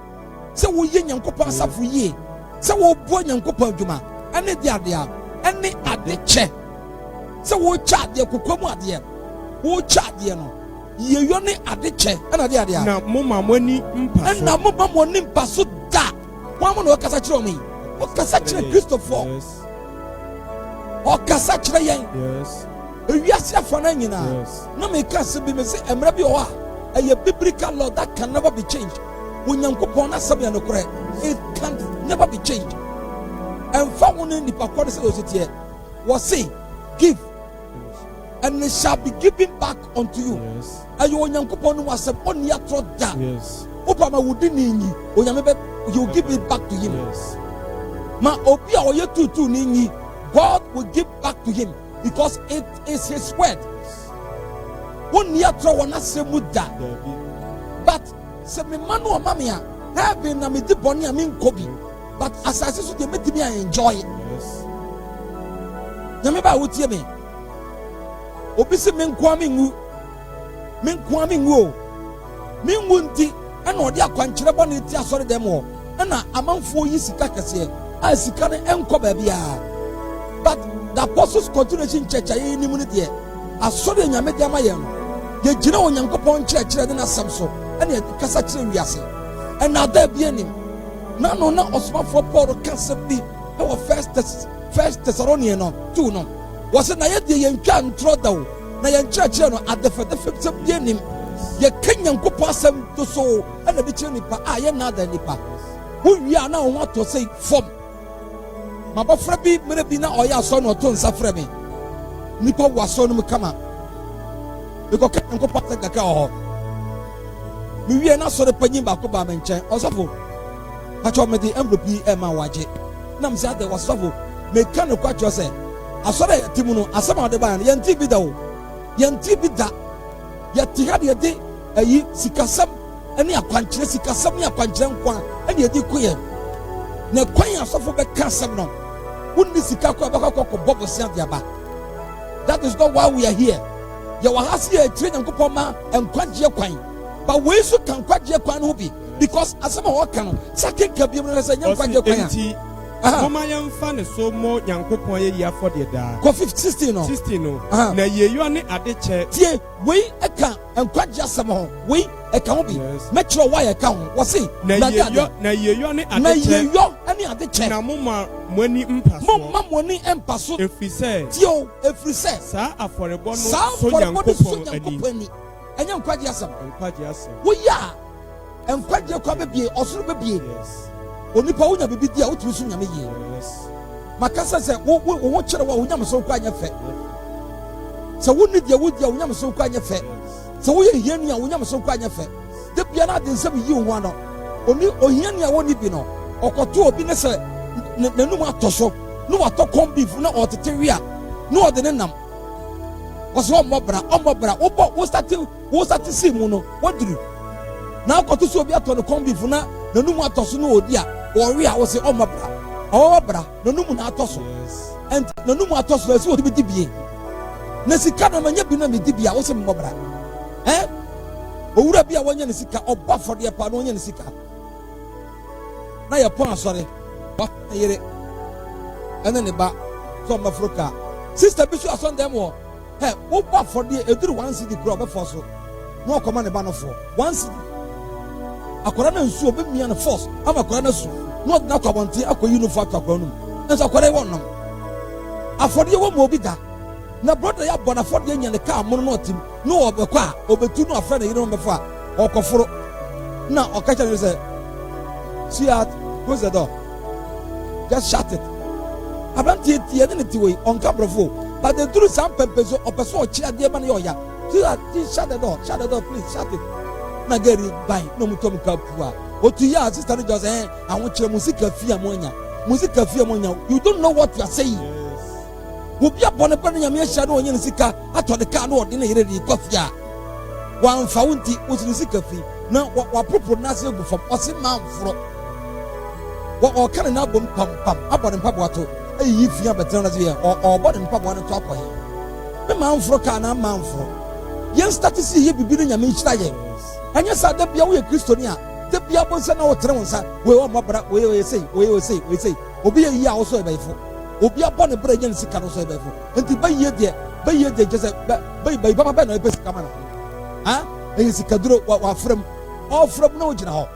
sɛ woyɛ Nyankopɔn asafo yie sɛ woboa Nyankopɔn adwuma ɛne de adeɛ ɛne adekyɛ sɛ wokyɛ adeɛ kokɔ mu adeɛ wokyɛ adeɛ no yiyeyɔ ne adekyɛ ɛna de adeɛ na moma moni mpa so ɛna moma moni mpa so da wɔn na ɔkasa kyerɛ wɔn yi ɔkasa kyerɛ Kristofoɔ ɔkasa kyerɛ yɛn ewiase afa na nyinaa na meka sɛ bi me sɛ mmerɛ bi wɔ hɔ a ɛyɛ biblical law that can never be changed when Yankopon na sabi no kore, it can never be changed. And for one in the pakwa say ositi was say give and it shall be given back unto you. Yes. Ayo Yankopon was a on ya throat down. Yes. Opama wudini ni onyamebe you give it back to him. Yes. Ma obi a oye tutu ni God will give back to him because it is his word. One ya throw one asemuda. But se me manu o mamia heaven na me di boni amin kobi. But as I say so they make me enjoy it. Yes. Nyameba wotie me. Obi se me nko amingu. Me nko amingu. Me ngunti ana odi akwankyere boni ti asori dem ho. Ana amanfo yi sika kese. A sika ne enko ba bia. But the apostles continuation church ayi ni mu ne de. Asori nyame de amayem. Ye gina onyankopon kyerɛkyerɛ de na asɛm so ɛne kasa kyerɛ wiase ɛna da bi anim na no na ɔsomafo Paul kasa bi ɛwɔ first Thessalonians no 2 no wɔsɛ na yɛde yɛn twa ntorɔ da wo na yɛn kyerɛkyerɛ no adefɛdefɛ sɛ bi anim yɛka nyankopɔn asɛm to so ɛna de kyerɛ nipa a yɛ nada nipa wowie a na wo ho atɔ sɛ fam mabɔfra bi mmerɛ bi na ɔyɛ asɔ no ɔto nsa frɛ me nipa wɔ asɔ no mu kama because nko pata kaka ho mi wie na so de panyin ba ko ba me nkyɛn ɔsɔfo pacho me de envelope yi e ma waje na me say ade ɔsɔfo me ka no kwacho sɛ asɔre yɛtimu no asɛm a ɔde ba no yɛnti bi da o yɛnti bi da yɛti ha de yɛde ayi sikasɛm ɛne akwankyerɛ sikasɛm ne akwankyerɛ nkwa ɛne yɛde koyɛ na kwan asɔfo bɛka asɛm no wonni sika kɔ bɛkɔ bɔbɔ sia de aba. That is not why we are here. You are asking a train and kupoma and quadjia quine. But we so can quadjia quine who be because as some of can second can be as a young quadjia. Mama young fan so more young kupon ya for the da. Go 16 no. 16 no. Na ye you are at the chair. Tie we a can and quadjia some we a can be. Metro wire account was it. Na ye you are at the chair. Any at the chair. Na mama money money empaso. If we say Tio if we say sa affordable so young kupon and young quadjia we are and quadjia come be also be. Yes. Onipa wonya bibi dia wotumi so nyame yie makasa se wo kyerɛ wa wonya mso kwa anya fɛ sɛ wonni dia wodia wonya mso kwa anya fɛ sɛ woyɛ hiani a wonya mso kwa anya fɛ de bia na de nsɛm yi ho ano oni ohiani a woni bi no ɔkɔto obi ne sɛ nanum atɔ so no watɔ corn beef na ɔtete wi a no ɔde ne nam wɔsɛ ɔmmɔbra wo start see mu no waduru na akɔto so obi atɔ ne corn beef na nanum atɔ so no odi a wɔwe a wɔsɛ ɔmmɔbra nanum na atɔ so and nanum atɔ so ɛsɛ wɔde bi di bie na sika na manya bi na me di bie a wɔsɛ mmɔbra owura bi a wɔnyɛ ne sika ɔbɔ afɔdeɛ pa na wɔnyɛ ne sika na yɛpɔn asɔre wɔfa yere ɛne ne ba sɛ ɔmmɛforo ka sister bi so asɔndɛm wɔ wobɔ afɔdeɛ ɛduru 1 cedi kura ɔbɛfɔ so na ɔkɔma ne ba no foɔ 1 cedi akwara na nsuo be mia na force ama akwara na su no na kwabonte akwa uniform akwara no nso akwara won nom afode wo mo bi da na brother ya bona afode nya ne ka mo no otim no obekọ a obetu no afra na yire no befa okoforo na okacha no say see at close the door just shut it abanti tie ne tiwe on kabrofo but the truth some pempezo opeso o chia de ba na yoya shut the door please shut it na gari bai no mutom kapua otu ya sister no just I want you musika fia monya you don't know what you are saying obi abone pa na nyame hia no onye sika ato de ka no ode na yire di kofia wan fa wonti osini sika fi na wa propro na se gu fam osi manfro wa kan na bom pam abone pa boato ayi fia betre na se ya o bone pa boato to akoye me manfro ka na manfro yen status ye bibi no nyame hia ye anya sa da bia wo ye kristoni a da bia bo nsa na wo tere wonsa we wo mabra we say obi ye yi a wo so e baifo obi abɔ ne bra nya ne sika no so e baifo enti baye de je se bayi baba ba na e pesi kama na e sika duro wa frem o frem na o gina ho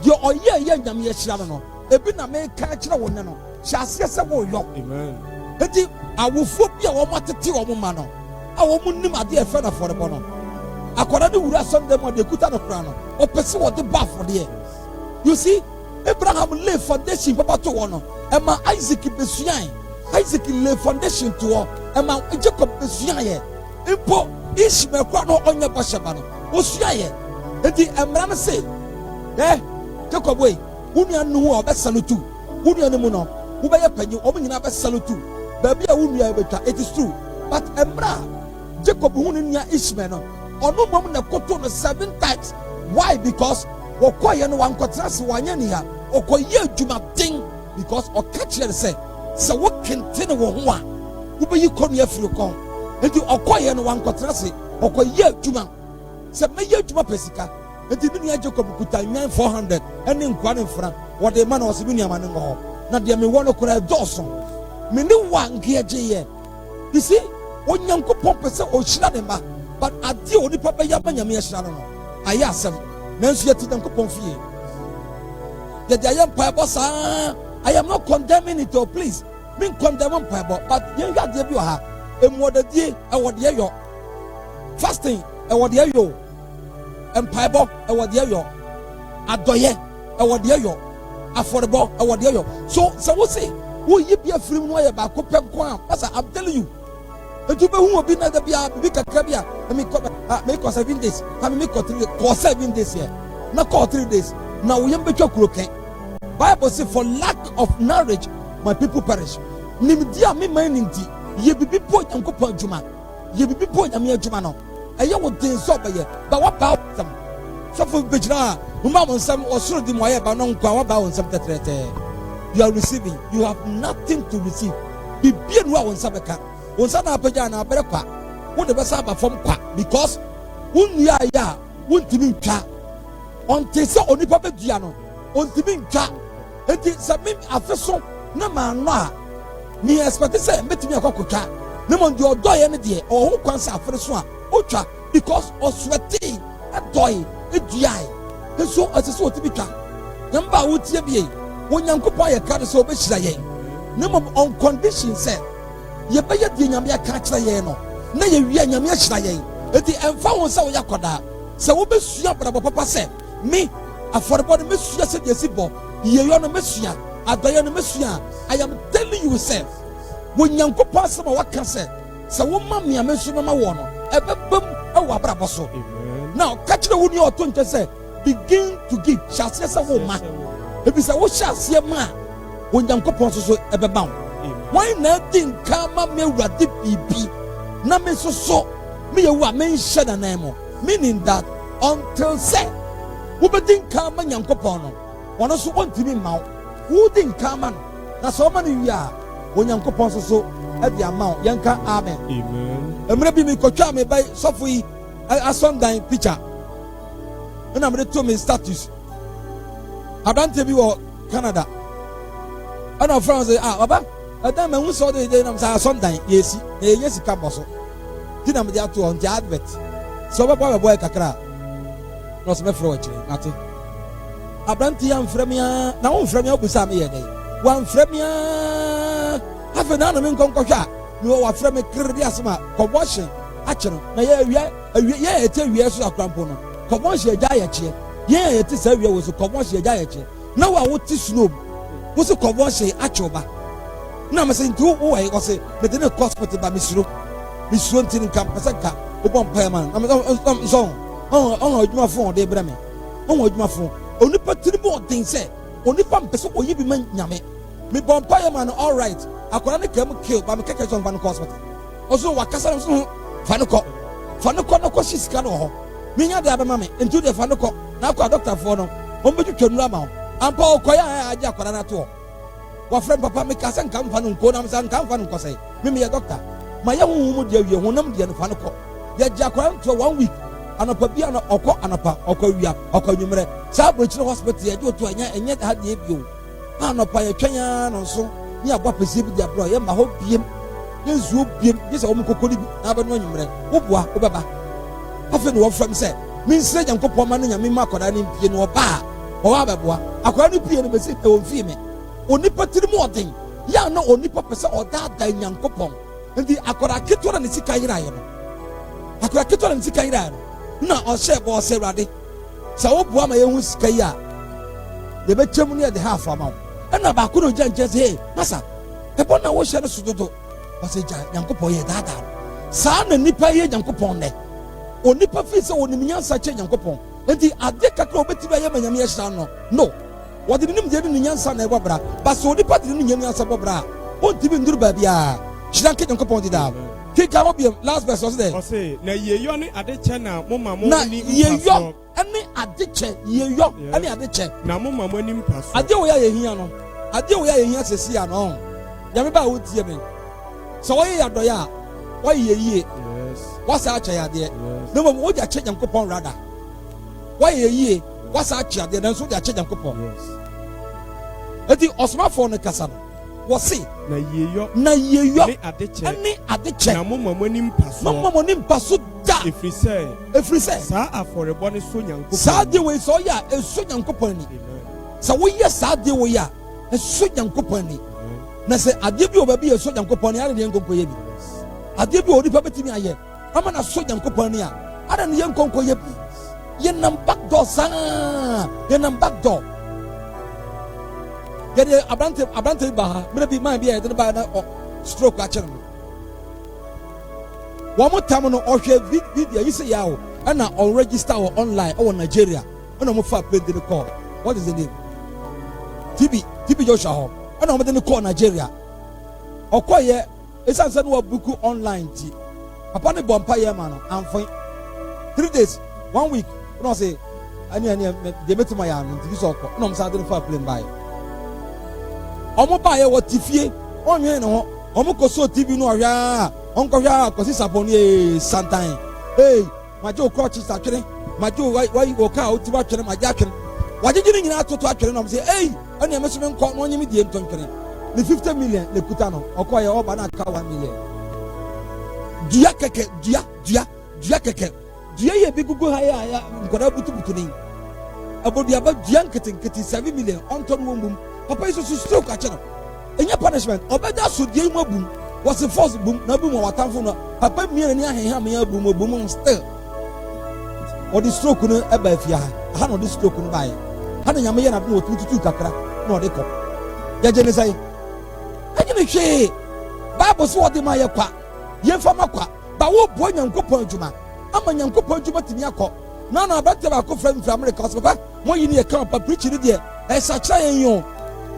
de oye ye nyame ye hia no ebi na me ka kire wo ne no hyase se wo yo amen enti awofo bia wo matete wo ma no a wo munnim ade e fe na fore bo no akwara de wura som dem de kuta no kura no opese wo de ba for de You see, Abraham lay foundation papa to one. Emma Isaac besuan. Isaac lay foundation to all. Emma Jacob besuan. Impo Ishmael kwa no onye bosheba no. Osuaye. Enti Emra say, Jacob way. Wunu anu ho obesalutu. Wunu anu mu no. Wo be panyi omo nyina besalutu. Baby a wunu ya betwa. It is true. But Emra Jacob wunu nya Ishmael no. Ono mom na koto no 7 times. Why? Because wokoye no wankotra se wanya ni ha. Okoye adwuma den because okachire say wo kentene wo ho a wo be yi kono afiri kon. Enti okoye no wankotra se okoye adwuma. Se meye adwuma pesika. Enti bi nia Jacob kuta nwan 400 ene nkwa ne mfra. Wo de ma na ose bi nia ma ne ngo. Na de me wono kura doson. Me ne wa nke agye. You see, onyankopon pese o hira ne ma. But adi oni papa ya manyame ya hira no. Aya asem. Nanso yeti nyankopon fie. The I am not condemning it, oh please. Me condemn Bible, but you got the view ha. Emodie, I would hear you. Fasting, I would hear you. And Bible, I would hear you. Adoye, I would hear you. Affordable, I would hear you. So we say, who you be a free way about Copem Kwan? I'm telling you. And to be who will be another be a big cabia. I mean, make us 7 days. I mean, make us 7 days here. Not 3 days. Now we am Bible says for lack of knowledge my people perish. Nimdia me meaninti ye bibi po nyankopon adwuma ye bibi po nyame adwuma no eye wo den so ba ye ba wa ba them so for bejina umma mo nsam osoro di mo ye ba no nkwa wa ba wo nsam tetrete. You are receiving, you have nothing to receive. Bibi enu a wo nsam beka wo nsam na apaja na abere kwa wo de besa ba fom kwa because unua ya wontimi ntwa onte se onipa bedua no ontimi ntwa enti se me afeso na ma no a ni expect say metimi akokotwa ne mo ndi odoye ne de o ho kwansa afeso a otwa because osweti adoye eduai eso asese otimi twa namba wotie bie wonyankopon ye ka de so obehira ye ne mo on condition say ye be ye de nyame aka kira ye no na ye wi nyame ahira ye enti emfa won say wo yakoda se wo besua brabo papa say me affordable mesua se de sibo ye yo no mesua adoye no mesua. I am telling you self when nyankopon asema waka se wo ma me amesu no ma wo no ebebem e wo abrabo so. Now catch the woni oto nche say begin to give shall say wo ma ebi say wo shall say ma wo nyankopon so ebeba why na din kama me wrade bibi na me so me ye wa me nhye na nan mo, meaning that until say wo bedin kama nyankopon no wono so wontimi ma wo din kama no na so ma no wi a onyankopon so e di ama yenka amen. Emre bi mi kotwa me bai sofo yi asondan picture na me to me status abante bi wo Canada ana France baba adam me hu so de na sa asondan yesi na yesi ka boso ti na me dia to on the advert so baba boy kakra no se me fro wachi nati abante ya mfremia na wo mfremia obusa me ye dey wan mfremia afa na me nkonkotwa ni wo wafreme kredi asema conversion achero na ye ete wie so akrampo no conversion eja ye che ye ete sa wie wo so conversion eja ye che na wo ti snow wo so conversion achoba na me se ntu wo ye wo se me de ne hospital ba misuro ntin kam pasaka wo bom pa man na me so on adwuma fo de bra me on adwuma fo onipa tiribo den se onipa mpese oyi bi man nyame me bom pa man all right akwara ne kam kill ba me keke so ban hospital oso wakasa so fanoko no ko sisika no ho minya de abema me ntu de fanoko na akwa doctor fo no ombetwetwa nura ma ho ampa okoya aja akwara na to wa friend papa me kasa nkam fa no nko na msa nkam fa no nko sai me ye doctor ma ye hu mu de awie honam de no fanoko ye ja akwara nto 1 week anapa bia na anapa wia nwumre sa brochire hospital ye de otu anya enye ha de bio anapa ye twanya no so ni agba pese bi dia bro ye ma ho biem yezu biem yesa wo mkokoli bi na abanu nwumre wo boa wo baba afi no wo from say min se nyankopon ma no nyame ma akoda ne mpie no oba wo wa beboa akoda ne pie no be se e wo mfie me onipa tiri mo odin ya na onipa pese oda da nyankopon ndi akoda ketora ne sika yira ye no akoda ketora ne sika yira no na o se bo se rade sa wo boa ma ye hu sika yi a the betcham near the half amount. And about could just say, Massa, upon a wash and a sudoto. Was a Yankopo Yada. San and Nipa Yankopon. O Nipa Fisa or Nimian Sacha Yankopon. And the Adeka Clobeti Yamania no. What did him get in Yansan Wabra? But so the party in Yansa Bobra. Won't even do Babia. She don't get Yankopon the dam. Take out your last verse was there. I say, na ye yoni adeche na mama mo ni mpaso. Any adeche ye yo any adeche na mama mo ni mpaso. Ade wo ya ye hia no. Ade wo ya ye hia sesi ya no. Ya me ba wo tie me. So wo ye adoya, wo ye yie. Yes. Wo sa acha ya de. No mo wo ja che Yankopon rather. Wo ye yie, wo sa acha de na so ja che Yankopon. Yes. Eti osma for no kasa no. Wo se na ye yo any adeche na mama mo ni mpaso da efri se sa aforebo ne so Yankopon sa de we so ya eso Yankopon ni sa wo ye sa de wo ya eso Yankopon ni na se ade bi oba bi eso Yankopon ni ade nkonko ye bi ade bi odi pa betimi aye ama na so Yankopon ni a ade ne nkonko ye bi ye nam back door sa ye nam back door. Get a Abrante Baha, maybe my beer, the banner or stroke at channel. One more time on Osha video, you say yaw, and now on register or online or Nigeria. And I'm far played the call. What is the name? TB Joshua. And I'm going to call Nigeria. Or quiet, it's answered what book online. Upon the Bompire man, I'm fine. 3 days, 1 week. No, say, I need they met my arm and this all. No, I'm starting to playing by. Omo ba ye wotifie onwe ne ho omo koso TV no ohwa onko hwa kosi saponi santan majo coach satwere majo wai woka otiba twere maja twere wajejini nyina atoto atwere no say ene mesome nko no nyimi die ntontwere ne 50 million le kuta no okoye oba na ka 1 million dia keke dia keke dia ye bigugu ha ya nkoda butubutu ni abodi aba dia nkete 7 million onto no mbum papa is so stroke a channel. And your punishment, Obeda should game boom was the first boom, no boom or tamfuna. Papa me and ya boom still. Or the stroke no eba if ya had no this stroke no buy. Had a yamaya no 22 kakra, no de cop. Yajanesai. I didn't say Bible sword in my qua, ye fama qua, but what boy and coupon juma. I'm a young coupon juma to Yako. None of that tobacco friend from America, papa. More you need a camp of preaching it as a child.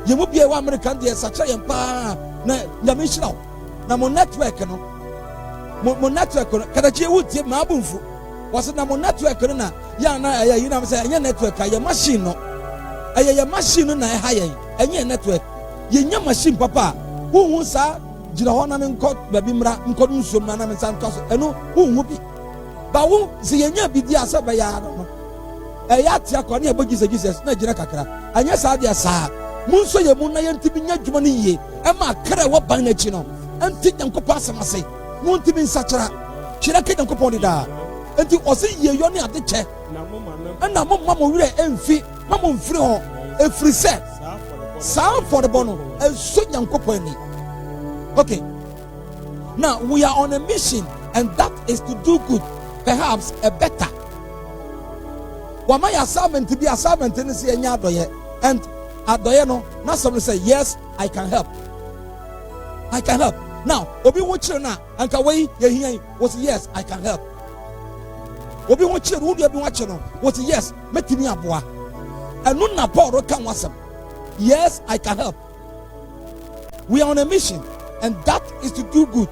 You will be a American dear such a pa na Yamishno. Na mo network no mo network kadachi would take my bumfu. Was it na mo network na yana you know say your network your machine no your machine na high and your network your machine papa who sa jira hona nko baby mra nko nso na na santos eno who bi ba wo se yenya bi dia sa ba ya no ya tia ko na Jesus na jira kakra anya sa dia sa Munso ye mun na yentimi nya dwuma ne yie e ma kra wo ban na chi no enti Yankopon asemase muntimi nsachara kyira ke Yankopon de da enti ose ye yo ne ade che na mo mama wure emfi mama mfiri ho efri se sa for the bono enso Yankopon ni. Okay, now we are on a mission and that is to do good, perhaps a better wama ya assignment be assignment ni se nya adoye and adoyeno na somebody say yes I can help. Now obi wo chire na anka we ye hian was yes I can help. Obi wo chire wo obi wo chire no was yes metimi aboa enu na Paul kan wasem yes I can help. We are on a mission and that is to do good.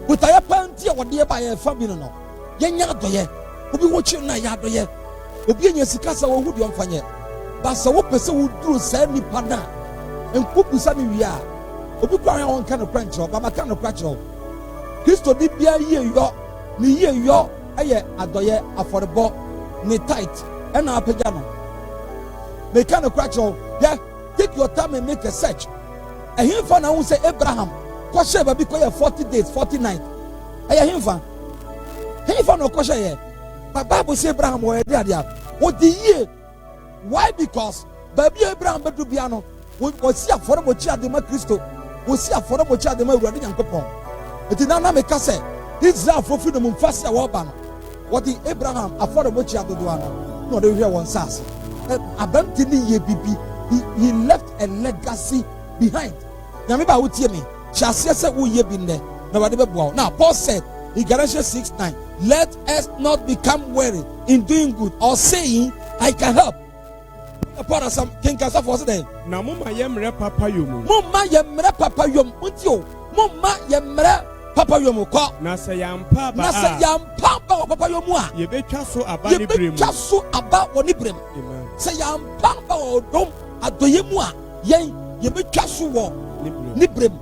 But I panti e wode ba ye fa bi no ye nya adoye obi wo chire na ya adoye obi enya sikasa wo hudi omfanye. Basa wo pese wo duro sa ni pada enkupu sa ni wi a obi kwa ya on kan no crunch o baba kan no crunch o Kristo di bia ye yo aye adoye aforebo ni tight and apega no they kan no crunch o yeah take your time and make a search and him for now say Abraham ko she ba bi ko 40 days 40 nights aye him for no ko she ye Bible say Abraham wo e dia wo di ye. Why? Because baby Abraham bedu biano was here for the Adema Christo, was here for the Adema Radi and Copon. It is now make us say, Israel for freedom and fast a warban. What the Abraham afford a butcher to do? No, they hear one sass. abantini ye bibi. He left a legacy behind. Nyame ba wotie me. Chase se wo ye bi ne. Na wade be boa. Now Paul said in Galatians 6:9, let us not become weary in doing good or saying I can help. Paul some king can for say na mama yemre papa yomu. Mama yemre papa yom. Untio. Mama yemre papa yomu ko. Na se yampa ba. Na se yampa ba papa yomu a. Ye betwa so aba ni brem. Ye betwa so aba woni brem. Amen. Se yampa ba odom adoyemu a yen ye betwa so wo ni brem.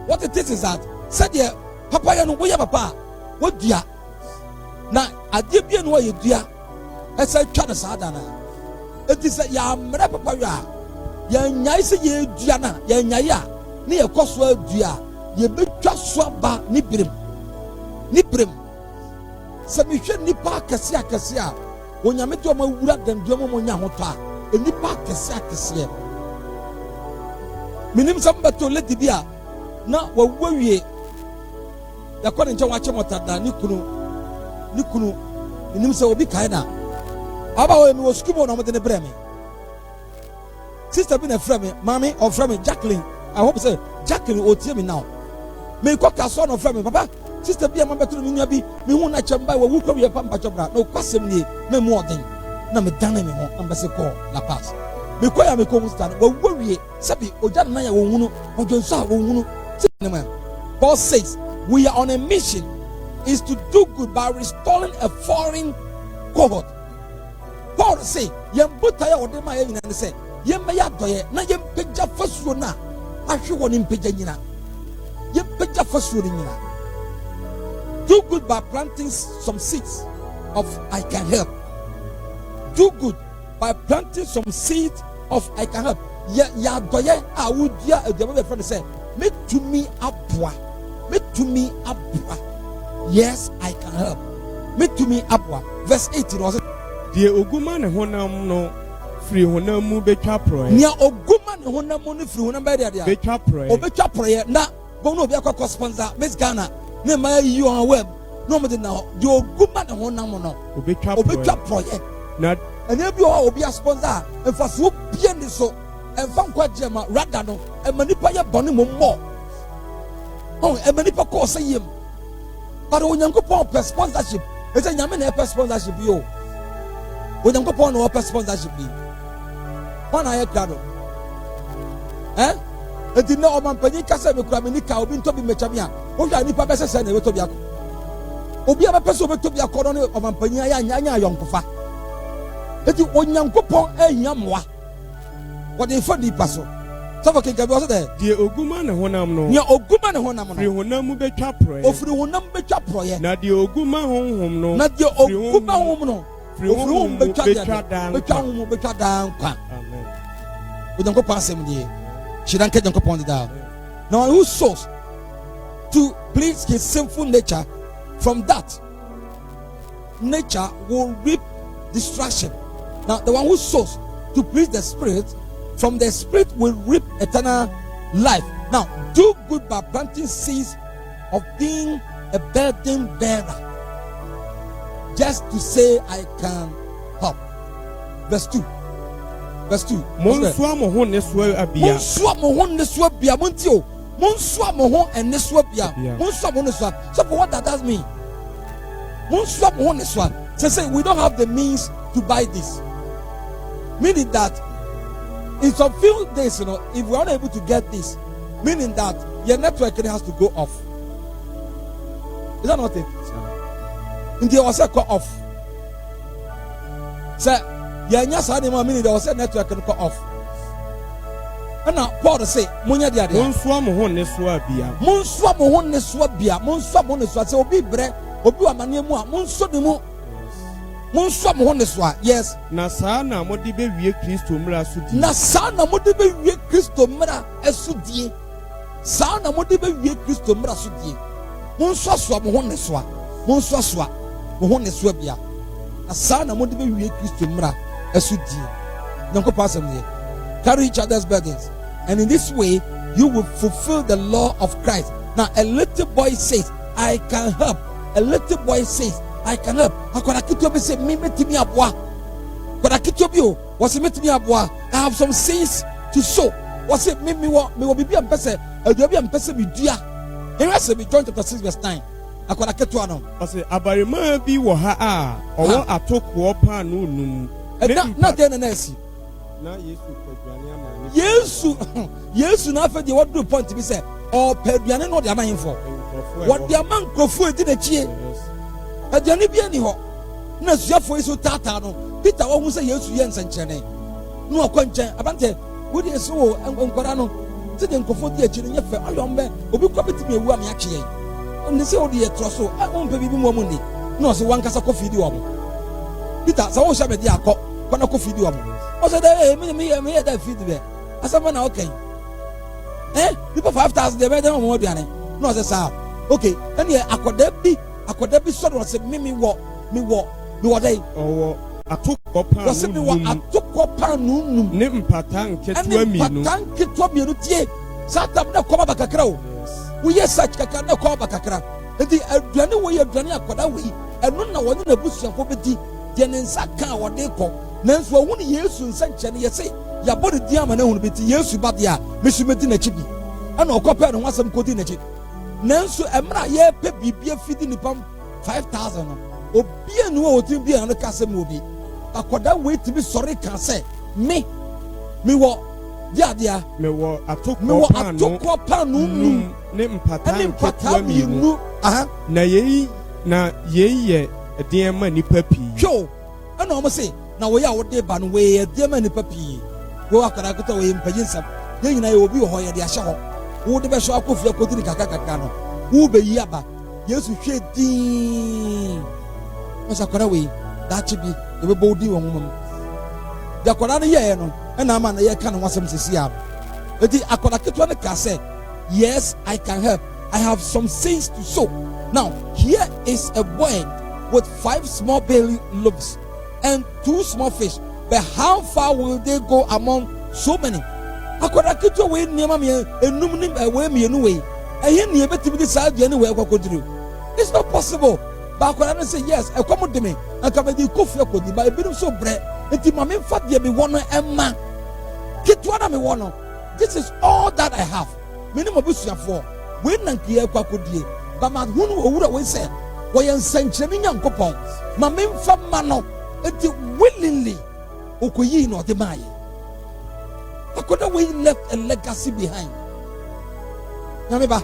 What it is that said ye papa ya no wo ya papa wo dua na ade bia no ye dua esa twa na sada na eti se ya mre papa ya ya nyai se ye dua na ya nyai a ne ye koso adua ye betwa so ba ni brem se mi hwe nipa akese a onyame to ma wura danduo mo nya ho to a nipa akese minim samba to le dibia na wawie yakɔ ne nkyɛn wakyɛ mɔtada ne kunu nim sɛ obi kae na aba wɔ mi wɔ sukuu na ɔmo de ne brɛ me sister bi na frɛ me maame ɔfrɛ me Jacqueline I hope sɛ Jacqueline otie me now me kɔ kaso na ɔfrɛ me papa sister bi a ma bɛtɔ me nua bi me hu na kyɛm ba wɔ wu kɔ wie pa mpakyɛ bra na ɔkɔ asɛm nie me mu ɔden na me dan me ho na mbɛsɛ kɔ La Paz me kɔ ya me kɔ mu star wɔ wie sɛbi ogya na ya wɔ hunu ɔdwonso a wɔ hunu Paul says we are on a mission is to do good by restoring a foreign cohort. Paul say yembutaya odema ye nyina say yemya doye na yempegya fasuo na ahwe woni mpegya nyina yempegya fasuo ni nyina. Do good by planting some seeds of I can help. Do good by planting some seeds of I can help. Ya doye a wudia edema be friend say me to me abwa. Yes, I can help. Me to me abwa. Verse 18 was die oguma ne honam no free honam mu betwa proye. Nia oguma ne honam mu no free honam ba dia. Betwa proye. Obetwa proye na bono obi akwa sponsor Miss Ghana. Ne ma yi on web. No me de na die oguma ne honam no. Obetwa proye. Na ene bi o obi a sponsor emfa so bie ni so emfa nkwa jema rather no emanipa ye bone mo. Oh, emanipa ko say yem. But onyankopon per sponsorship. E say nyame na per sponsorship yo. Onyankopon no per sponsorship bi. Wana ye krado. Enti na o mampani kasa me kura me nika obi ntobi mecha me a. O hwa nipa be sese na wetobi akọ. Obi a be pese obetobi akọ no o mampani aya anya ayonkofa. Enti onyankopon ehia moa. What dey for nipa so. So for kinga bi o so there. Die oguma ne honam no. Nia oguma ne honam no. Free honam mu betwa proye. Ofiri honam betwa proye. Na die oguma honhom no. Na die oguma honhom no. Free honhom betwa dan. Betwa honhom betwa dan kwa. Amen. Odanko pasem nie. Shiranke danko pon da. Now who sows to please his sinful nature, from that nature will reap destruction. Now the one who sows to please the spirit, from the spirit will reap eternal life. Now do good by planting seeds of being a burden bearer, just to say I can help. Verse 2. Monsua mo ho ne so abia. Monsua mo ho ne so abia. Montio. Monsua mo ho en ne so abia. Monsua mo ne so. So for what that mean? Monsua mo ho ne so. Say we don't have the means to buy this. Meaning that in some few days, if we are not able to get this, meaning that your network has to go off. Is that not it? In the was cut off. Say, meaning there was a network can cut off. And now Paul say, Munya dia dia. Monsua mo ho ne so abia. Monsua mo ho ne so abia. Monsua mo ne so. Say obi bre, obi wa mane mu a, monso de mu. Monsua mo ho ne so. Yes. Na saa na mo de be wie Kristo mra so di. Na saa na mo de be wie Kristo mra asudie. Saa na mo de be wie Kristo mra so die. Monsua so mo ho ne so. Monsua so mo ho ne so bia. Na saa na mo de be wie Kristo mra asudie. Nyanko pasem nie. Carry each other's burdens, and in this way you will fulfill the law of Christ. Now a little boy says, I can help. A little boy says, I can help. Akwana kito be say me timi aboa. But I keep you was a meeting abwa. I have some things to show. Was it me will be a person, a Debian person with dear. Here I say, we join chapter 6, verse 9. I could get to one. I say, Abarima be waha or what I took wapa no. Not then an essay. Yes, enough for the what do point to be said. Or Pediana, not the man for. What the man go for did a cheer. At the only be anyhow. No, your voice so tatano. Peter almost say yes to Jens and Chene. No, Concha, Abante, would you so and Corano? Didn't go for the children yet for a long man, or be coming to me a woman actually. And they say, oh, dear, Trosso, I won't pay more money. No, so one casa coffee do. Peter, so I shall be the alcohol, one coffee do. I said, hey, me, that feed there. I said, okay. Eh, people 5,000, they made them more than it. No, I said, okay, and yeah, I could be sort of say, me what they. Oh, I took up was it what I took up num Nim Patang, Ketuamie, Satam, no come back a crow. We yes, such a canoe call back a crowd. And the Adriana way of Drania Kodawi, and none one in a bush of poverty, then in Saka or Deco. Nance were 1 year soon, such and you say, your body diamond will be years to Badia, Miss Medina Chibi. And no copper and want some coding a chip. Nance, Emra, ye peppy be feeding the pump 5,000. Or be a new to be on the castle movie. I could that wait to be sorry, can say, me what, dear, me what I took up panum, Nim Patang, you know, na ye, a dear money peppy. Joe, and almost say, now we are what they ban way, a dear money peppy. Go after I got away in Payinsa. Then I will be hoya the shower. Who the best shop of your cotton cacacano? Who be yaba? Yes, we should be. Was a away. That should be the body woman. The Korana Yano, and I'm an Yakan was some to see up. But the Akonakitwana say, yes, I can help. I have some things to show. Now, here is a boy with 5 small barley loaves and 2 small fish. But how far will they go among so many? Akonakitwa way near me and numbering away me anyway. I hear near to be decided anywhere what could do. It's not possible. But I say yes, I come to me. I come with the coffee could buy a bit of so bread. And the mammy fat dear me one and man. Get one of me one. This is all that I have. Minimum bush for. When and Kia Quacodia. But my who would always say, why am Saint-Germain young coupon? My main fat mano, and willingly. Okoyi no the Maya. I could have left a legacy behind. Yamiba,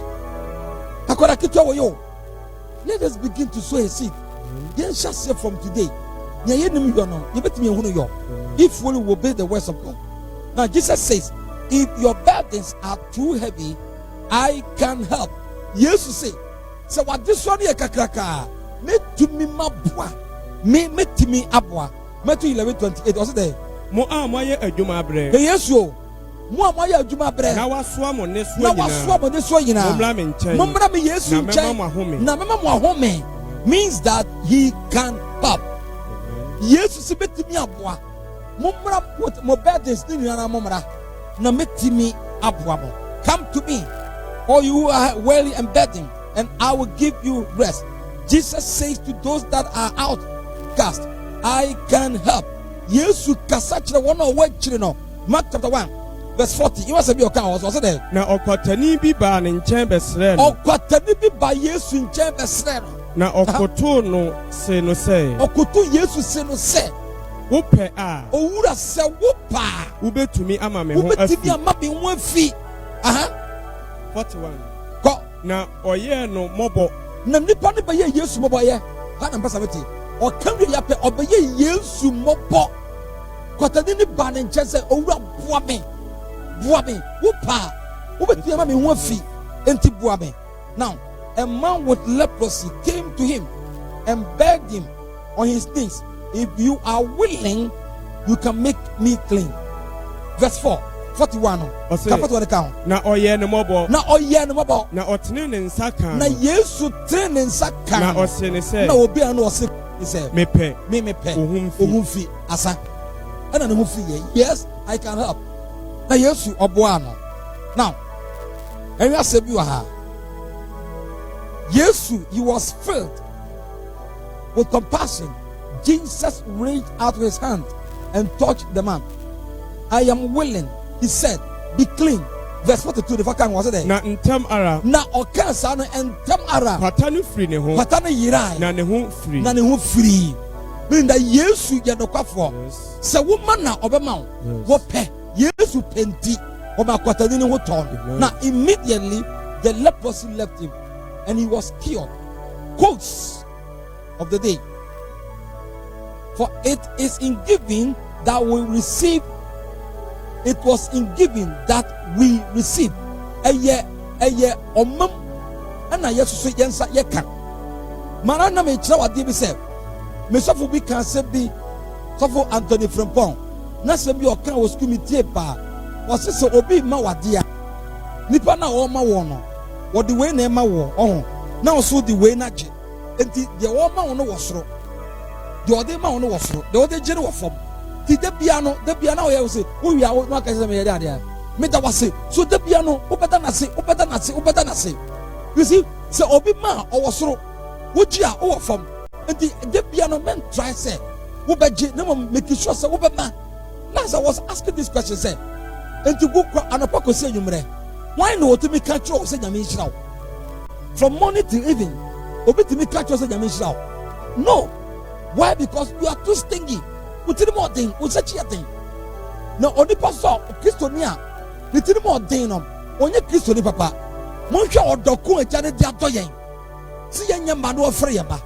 I could have kept away. Let us begin to sow a seed. Then shall say from today. If we will obey the words of God. Now Jesus says, if your burdens are too heavy, I can help. Jesus say, so what this one here kakraka, me to me mabwa, me to me abwa. Matthew 11:28 was there. Mo amaye adwuma bre. Yes yo. Mo amaye adwuma bre. Na wasoa mo ne so nyina. Na wasoa mo ne so nyina. Momra me nchen. Momra me Yesu nchen. Na mema mo ahome means that he can help. Yesu se betimi aboa. Momra put mo burdens ni nyina momra. Na metimi aboa mo. Come to me, all you who are weary and burdened, and I will give you rest. Jesus says to those that are outcast, I can help. Yesu kasachira wana wechire no. Mark chapter 1 verse 40. You must be okay. Was there? Na okwatani bi ba ne nchen besre no. Okwatani bi ba Yesu nchen besre no. Na okoto no se no se. Okoto Yesu se no se. Wope a. Owura se wopa. Wobetumi ama me ho afi. Wobetumi ama me ho afi. 41. Ko na oye no mobo. Na nipa ne ba ye Yesu mobo ye. Ha na mpasa beti. O kanwe ya pe obeye Yesu mobo. Kwatani ni ba ne nche se owura boa me wopa wobetumi ama me ho afi enti boa me. Now a man with leprosy came to him and begged him on his knees, if you are willing, you can make me clean. Verse 4 41. Na oye ne mobo. Na oye ne mobo. Na otene ne nsa kan. Na Yesu tene ne nsa kan. Na ose ne se. Na obi anu ose ne se. Me pe. Ohumfi asa. Ana ne hufi ye. Yes, I can help. Na Yesu obo ano. Now, enya se bi wa ha. Yesu, he was filled with compassion. Jesus reached out his hand and touched the man. I am willing, he said, be clean. Verse 42, the fact was there. Na ntem ara. Na okansa no ntem ara. Patanu free ne ho. Patanu yirai. Na ne ho free. Na ne ho free. Meaning that Yesu ye no kwafo. Se woman na obema wo pe. Yesu penti. Oba kwatani ne ho ton. Now immediately the leprosy left him and he was cured. Quotes of the day. For it is in giving that we receive. It was in giving that we receive. Eye omam ana yesu yensa yeka. Mara na me kira wade bi se. Me sofo bi kan se bi sofo Anthony Frempong. Na se bi o kan wo school meeting pa. Wo se obi ma wade a. Nipa na o ma wo no. Wo de we na ma wo. Oh. Na o so de we na je. Enti de wo ma wo no wo soro. De o de ma wo no wo soro. De o de jere wo fom. Ti de bia no o ye say wo wi a wo no aka say me ye ade me da wase so de bia no wo beta na se you see say obi ma o wo soro wo ji a wo fam enti de bia no men try say wo be ji na mo make sure say wo be ma. Now I was asking this question say enti go anopa ko say nyumre why no to me catch you say nyame nhira from morning till evening obi to me catch you say nyame nhira no. Why? Because you are too stingy. Utiri more thing, usachi thing. No, only pastor Christonia. Utiri more thing no. Onye Christoni papa. Monhwe odoku ejane dia doyen. Si yenye manu ofre yeba.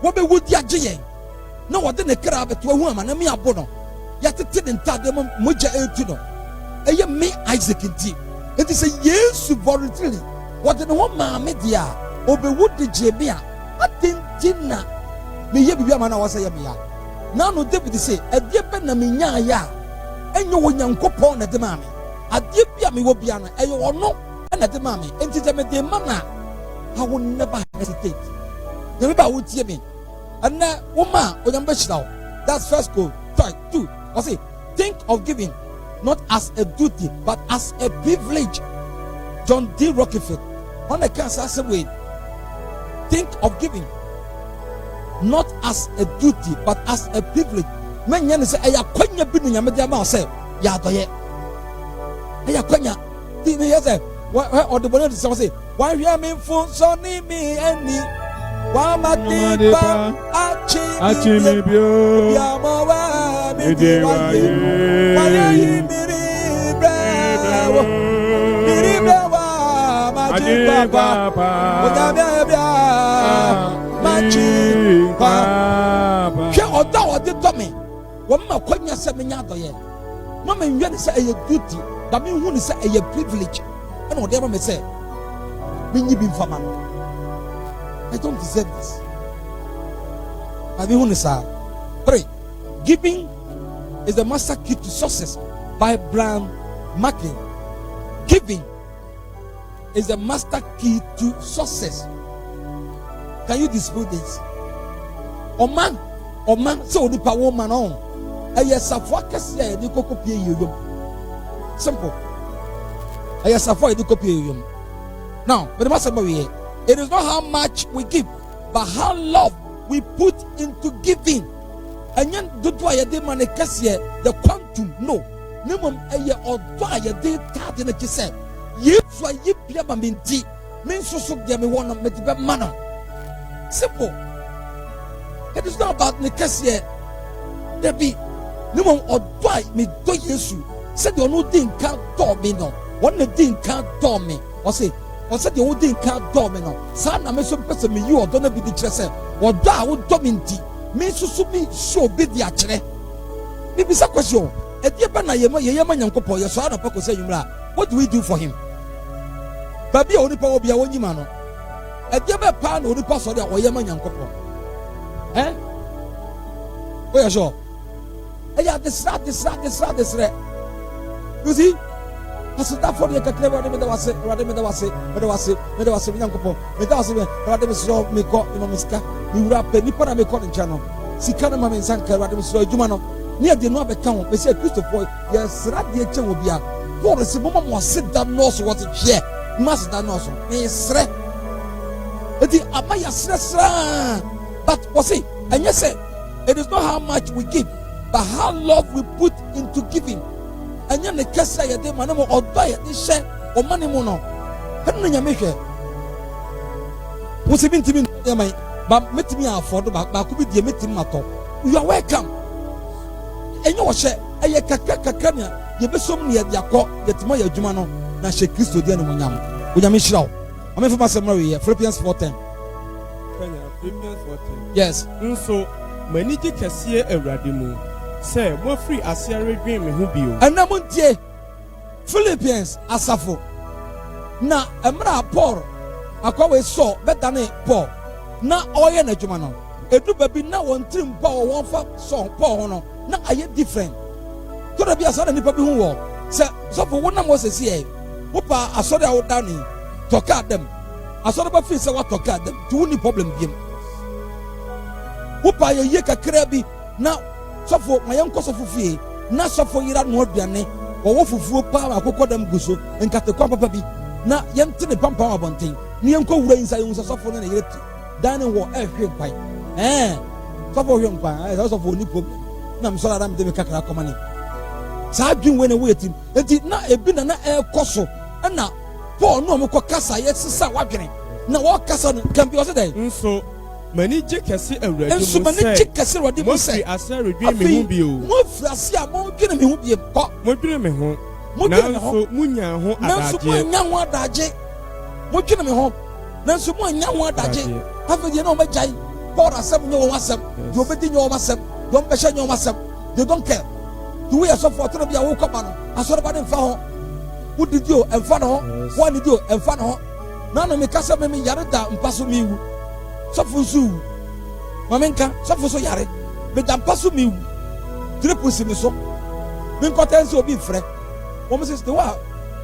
Wo be wudi age yen. Na wode ne kra beto hu ama na me abo no. Ya tete ne ntade moja etu no. Eye me Isaac nti. It is a Yesu voluntarily. Wode ne ho ma me dia. Obe wudi jebia. Atentina. Me ye bibia ma na wasa ye me ya. Now no David say, "Adie be na me nya ya, enyo wo Nyankopon na de ma me. Adie bia me wo bia no, eyo ono na de ma me. Enti de me de ma na, I will never hesitate. The me ba wo tie me. And na wo ma onyam be hira. That's first goal. 2. I say, think of giving not as a duty but as a privilege. John D. Rockefeller on the cancer way. Think of giving not as a duty but as a privilege. Men yan say aya kwanya bi no nyame dia ma say ya doye aya kwanya di me say or the bonnet say why hear me fun so ni me ani wa ma di pa achi me bio ya mo wa me di wa ye miri bra wa ma di papa o da bia machi papa she oda ode to me wo ma kwanya se me nya doye mama nwe ne se eye duty ba me hu ne se eye privilege and ode ma me say me nyi bi mfama no I don't deserve this. I mean, 3. Giving is the master key to success by Brian Macklin. Giving is the master key to success. Can you dispute this? Oman, so the power man on. Yes, I focus here. You copy you. Simple. Yes, I follow the copy you. Now, but the master here. It is not how much we give, but how love we put into giving. And then do I de manekasia the quantum no. Nimum eye or do I de tat in a kisse. Ye for ye piaba minti. Means so give me one of me manner. Simple. It is not about nekasia. There be nimum or do I me do yesu. Said you no thing can't do me no. One thing can't do me. Or say. I said the old thing can't domino. Son, I'm so person me you or don't be the chess. Or da would dominti. Me so be so be the actually. Maybe some question. At the Bana Yaman Yankopo, your son of Paco say, what do we do for him? Baby only power be a one man. At the other pan or the pass or Yaman Yankopo. Eh? Oh, yeah, sure. Yeah, this rat. You see? I said that for the clever me that was Yankopo. Me that was Radem Slow me got in Miska. You wrap a nipper me calling channel. Sikana Mamma Sanka Radem Slow Jumano. Near the Nova Town, they said Christopher, yes, Radia Chewobia. For the Simon was sit down nose was it here. Must that nose. Yes, the Amaya Sra. But was it? And yes, it is not how much we give, but how love we put into giving. And then the kesa ya de manamo oba ya de share o mani mo no. Hanu nyame hwe. Wo se bintimi ya mai ba metimi afford ba ku bi de metimi mato. You are welcome. Enye wo hye eye kakaka nya ye besom ne ya yakọ yetima ya adwuma no na hye Kristo de no nyam. Wo nyame hyirawo. Ame fa masem na we here Philippians 4:10. Philippians 4:10. Yes. Nso maniji kese Awurade mu. Say mo free asiare dwen me ho bio. Ana montie Philippians asafo. Na emra Paul akwawe so betane Paul na oye na adwuma no. Edu babi na won trim Paul won fa so Paul ho no na aye different. To da bi asara nipa bi hu wo. Se so for wona mo sesi e. Wo pa asore a wo da ni toka dem. Asore ba fi se wa toka dem. Tu ni problem biem. Wo pa ye kakra bi na sofo mayen ko sofo fie na sofo yira no aduane wo fufuo pa akokọ dam guso nkatekwa papa bi na yente ne pampa abonten ne yenko wura insa yun sofo ne yire dane wo ehwe kwan sofo hwe kwan sofo ni problem na mso la dam de kakra komani sa adwin we ne wo yetim enti na ebi na ekoso na Paul no mo ko kasa yesisa wadwene na wo kasa no kan bi o se dai nso maniji kese Awurade mu se maniji kese Awurade mu se asare dwen me ho bio mo frase a mo dwene me ho bie ko mo dwene me ho nanso munya ho nanso mo nya ho adaje mo dwene me ho nanso mo nya ho adaje afa die na o majai Paul asem nya wo wasem de obedi nya wo wasem de on behye nya wo wasem they don't care the way so for to be a wo ko ba no asore ba den fa ho wo didi o emfa no ho wo ni di o emfa no ho na no me kasa me yare da mpaso mi wu sofusu mamenka sofuso yare be dampaso mi tripusi mi so min kotense obi frɛ wo me sister wa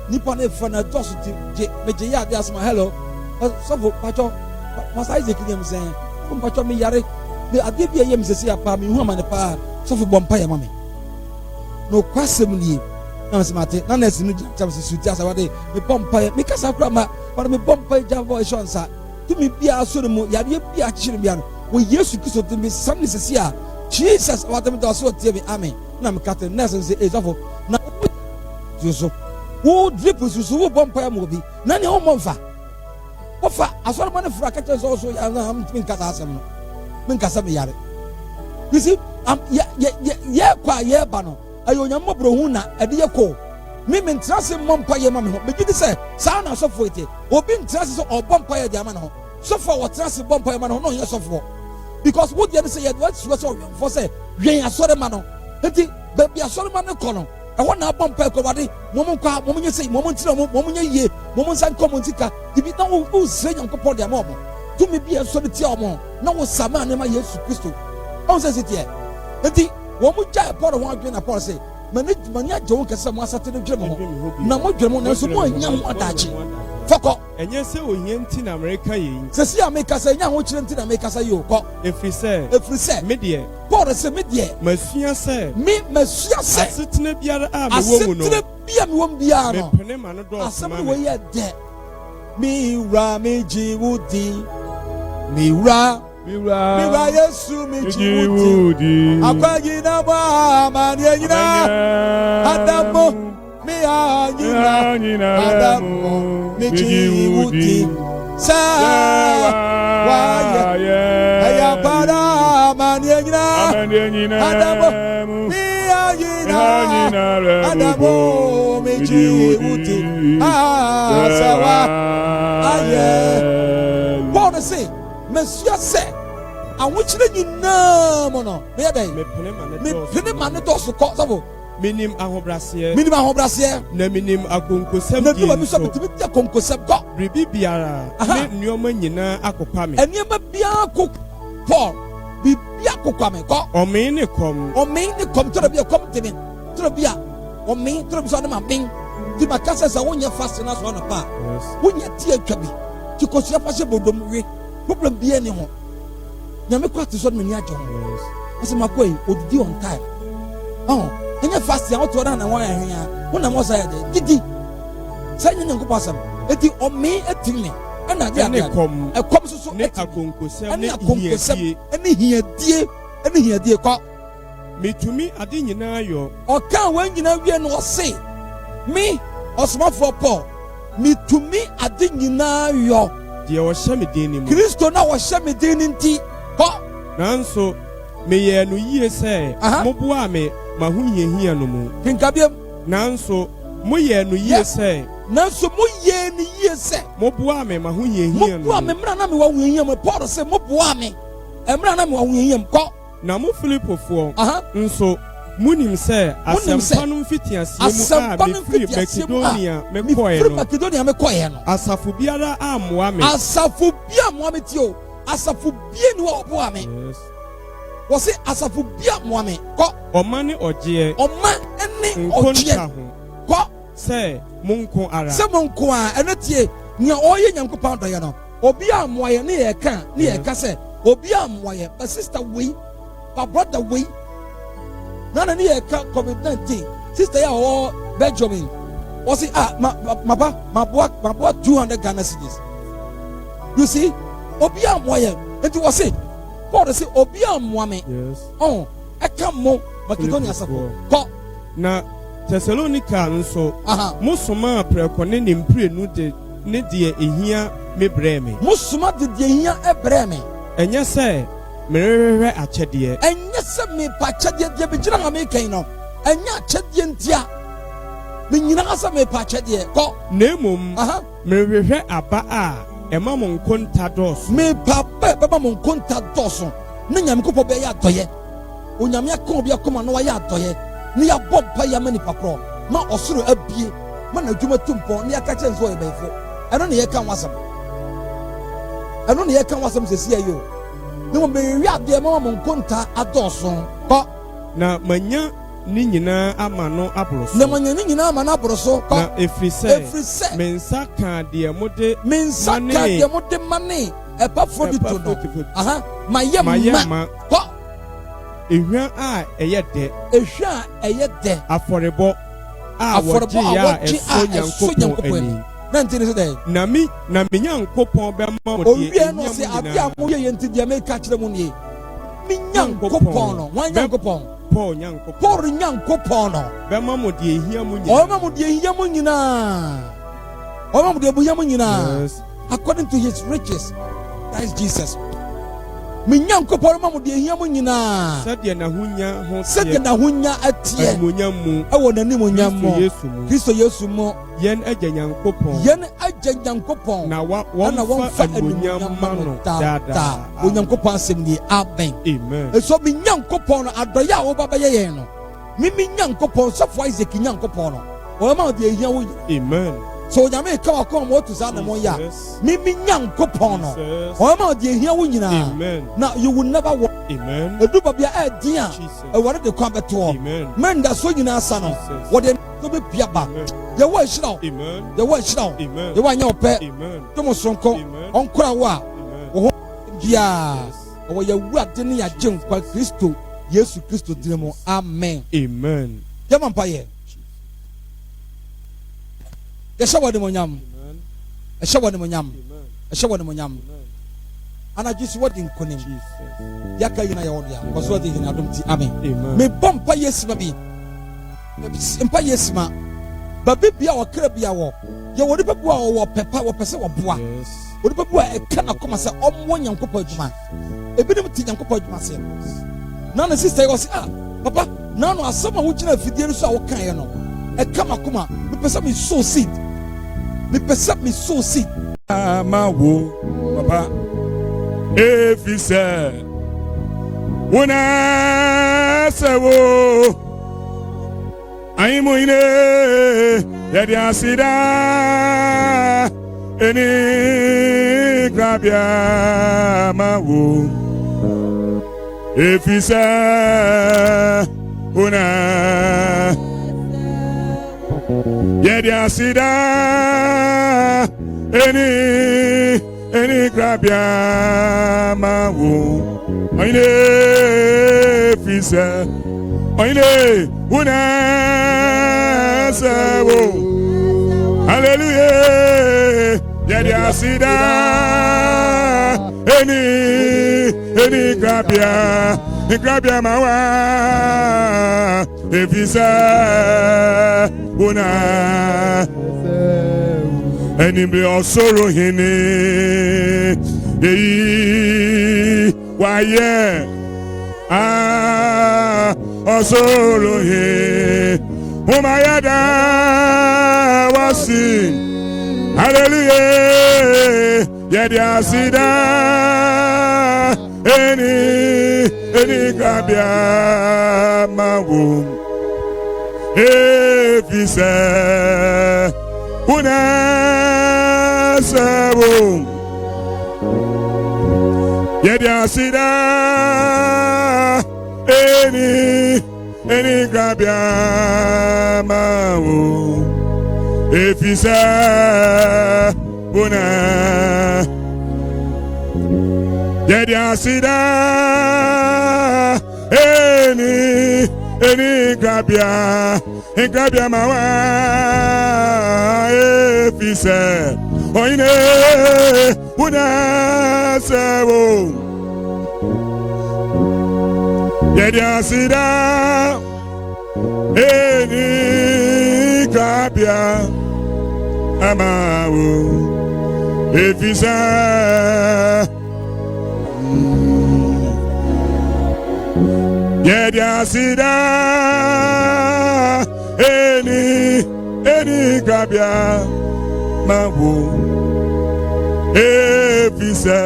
nipa na fa na dosu ti je me je ya de asma hello sofu pacho masa Isaac ni am say ko pacho mi yare be ade bi ayem sesi apa mi hu amane pa sofu bompa ya mame no kwasem ni na se mate na nesi no jam se suti asa wade me bompa ya me kasa kra ma wade me bompa ja voice on sa mi bia asore mu yare bia chire bia no wo Yesu Kristo te mi sam ni sesi a Jesus watem do so tie mi amen na me kate na se ezafo na so wo drip susu wo bompa ya mo bi na ne ho momfa wo fa asore mo ne fra ka so ya na am min kasa asem no min kasa me yare you see ye kwa ye ba no ayo nyam bro hu na ade ye ko me ntrase mompa ye ma me ho be gidi se sa na so fo ite obi ntrase so obompa ye dia ma na ho so for what trans bompa ma no no yes of for because what you say you what for say wen asore ma no enti baby asore ma no ko no e wona bompa ko wade mom kwa mom nye say mom ntira mom nye yie mom san ko mom tika dibi na wo se nyankopɔ de ma to me bi asore ti omo na wo sama ne ma Yesu Kristo on say tie enti wo mu ja Paul ho adwe na Paul say mani ajo kese mo asate no dwemo na mo dwemo na so mo anya ho adachi foko enye se ohie nti na America yin sesi America se nya ho kire nti na America se yo ko efri se me de Paul se me de masua se asetena biara a me wo mu no asetena bia me wo bia no me pene ma no do asem wo ye de mi ra me jiwudi mi ra Yesu mi jiwudi akwaji na ba mani nyina Adamu mi anyina Adamu mi jiwudi sa wa ya para mani nyina Adamu mi anyina Adamu mi jiwudi sawa aye Paul say Monsieur say awuchire nyina mo no me dey me pene ma ne doso ko sabo minim ahobrase na minim akonkosem na duwa bi so bitimi te konkosem ko bribi biara me nioma nyina akopa me eniema bia ko Paul bibia kokwa me ko omen ne kom tro bia kom timi tro bia omen tro bi so na ma bin di makasa sa wonya fast na so na pa wonya tie atwa bi ti kosua fa se bodom wi problem bia ni ho nyame kwati so me ni ajo ase makoi odidi on time enya fast ya oto na won ehwe ya wona mo sa ya didi sa nyanya nko pasam eti omi etini na dia ne kom so ne akonkosem ne hiadie ko metumi ade nyinaa yɔ. Ɔka wɔn nyinaa wie no ɔse me ɔsomafo Paul metumi ade nyinaa yɔ. Deɛ wɔhyɛ me din ne mu. Kristo na wɔhyɛ me din ne nti kɔ. Nanso meyɛ no yie sɛ moboa me mahohiahia no mu. Kinkabiam. Nanso moyɛ no yie sɛ. Nanso moyɛ no yie sɛ. Moboa me mahohiahia no mu. Moboa me mmra na me wɔ ahohiahia mu. Paul sɛ moboa me mmra na me wɔ ahohiahia mu kɔ. Na mo Filipofoɔ nso munim sɛ asɛmpa no mfitiaseɛ mu a mefiri Makedonia mekɔɛ no asafo biara ammoa me. Asafo bia mmoa me tio. Asafo bia ni wɔ ɔboa me. Wɔse asafo bia mmoa me kɔ. Ɔma ne ɔgyeɛ. Ɔma ne ɔgyeɛ kɔ. Sɛ mo nko ara. Sɛ mo nko a ɛno tie nea ɔyɛ Nyankopɔn dɔyɛ no. Obi a mmoa yɛ ne yɛka sɛ obi a mmoa yɛ but sister wei but brother wei nana ne yɛka COVID-19 sister yɛ ɔwɔ Benjamin ɔsi maboa 200 Ghana cedis. You see obi a mmoa yɛ nti wɔsi Paul sɛ obi a mmoa me ɛka mo Makedonia asafo kɔ. Na Thessalonica nso musoma prɛko ne nimprenu de ne deɛ ehia me brɛ me. Musoma de deɛ ehia ɛbrɛ me. Ɛnyɛ sɛ merehwehwɛ akyɛdeɛ. Ɛnyɛ sɛ mepa akyɛdeɛ deɛ bɛgyina ha mekɛn no. Ɛnyɛ akyɛdeɛ ntia. Menyina sɛ mepa akyɛdeɛ kɔ. Na mmom merehwehwɛ aba a ɛma mo nkonta dɔɔso. Mepa ba ɛbɛma mo nkonta dɔɔso. Ne Nyankopɔn bɛyɛ adɔyɛ. Onyame aka obi akoma na wayɛ adɔyɛ. Ne yɛabɔ mpa yɛ ama nipa korɔ. Ma ɔsoro abie. Ma na adwuma tu mpɔn ne yɛaka kyerɛ nso ɔyɛ bɛyifo. Ɛno ne yɛka ho asɛm. Ɛno ne yɛka ho asɛm sɛsi ayi o. Ne mo bɛyɛ adeɛ ma mo nkonta adɔɔso kɔ. Na manya ne nyinaa ama no aboro so. Na manya ne nyinaa ama no aboro so kɔ. Na ɛfiri sɛ me nsa ka deɛ mode mane Epafrodito no. Mayɛ ma kɔ. Ehwa a ɛyɛ dɛ. Afɔrebɔ a wɔgye a ɛso Nyankopɔn ani. Na me Nyankopɔn bɛma mo deɛ owie no sɛ ade a moyɛ yɛ nti deɛ meka kyerɛ mo nie. Me Nyankopɔn no wan Nyankopɔn Paul Nyankopɔn no bɛma mo deɛ ehia mo nyinaa. Ɔma mo deɛ ehia mo nyinaa. Ɔma mo deɛ ehia mo nyinaa. According to his riches, that is Jesus. Me Nyankopɔn ma mo deɛ ehia mo nyinaa. Sɛdeɛ n'ahonya ateɛ. Ɛwɔ n'anim onyam mo. Kristo Yesu mo. Yɛn agya Nyankopɔn. Na wɔmfa animuonyam ma no daadaa. Onyankopɔn asɛm nie. Amen. Eso me Nyankopɔn no adɔyɛ a woba bɛyɛ yɛn no. Me Nyankopɔn sɔfo Isaac Nyankopɔn no. Ɔma deɛ ehia wo. Amen. So nyame ka wakɔ mo to sa na mo ya me Nyankopɔn no ɔma de ehia wo nyinaa na you will never walk. Amen. Edu ba bia ɛdin a ɛwɔre de kwan bɛto men da so nyinaa sa no wɔde no be bia ba ye wo ahyira wo ye wo ahyira wo ye wo anya opɛ to mo sonko onkora wo a wo ho bia wo ye wurade ne ya gye nkwa Kristo Yesu Kristo din mu. Amen. Amen. Yama mpa ye Yesha wadi monyam. Ana jisi wadi nkonim. Yaka yina ya wadi ya. Kwaso wadi hina adumti. Amen. Me bompa yesima bi. Mpa yesima. Babi biya wakira biya wo. Ya wadi pepu wa pepa wa pese wa bua. Wadi pepu wa ekana koma se omwo Nyankopɔn adwuma. Ebinim ti Nyankopɔn adwuma se. Na na sister go say papa na no asama wo gina fidie no so a wo kan ye no. Ekama koma me pese me sow seed. Me sow seed. Amawo papa efise wona sewo aimo ine yadi asida eni grabia mawo efise wona yadi asida eni grabia mawo oine fisa oine una sabo hallelujah yadi asida eni grabia Grabia mawa efisa una enimbe osoro hini eyi waye osoro he umayada wasi hallelujah yedi asida eni grabia mawu efisa una sabo yedi asida eni grabia mawu efisa una yedi asida eni grabia mawa efisa oine una sebo yedi asida eni grabia amawo efisa yedi asida eni grabia mawo efisa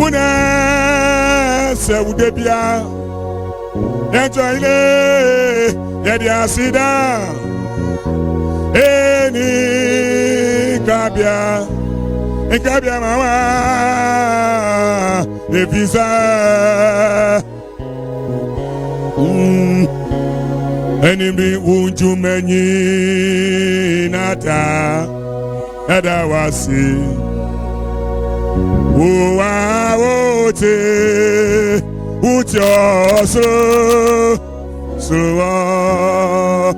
una se udebia enjoyle yedi asida eni grabia mawa efisa enimbi unjumenyi nata edawasi uwa wote utioso suwa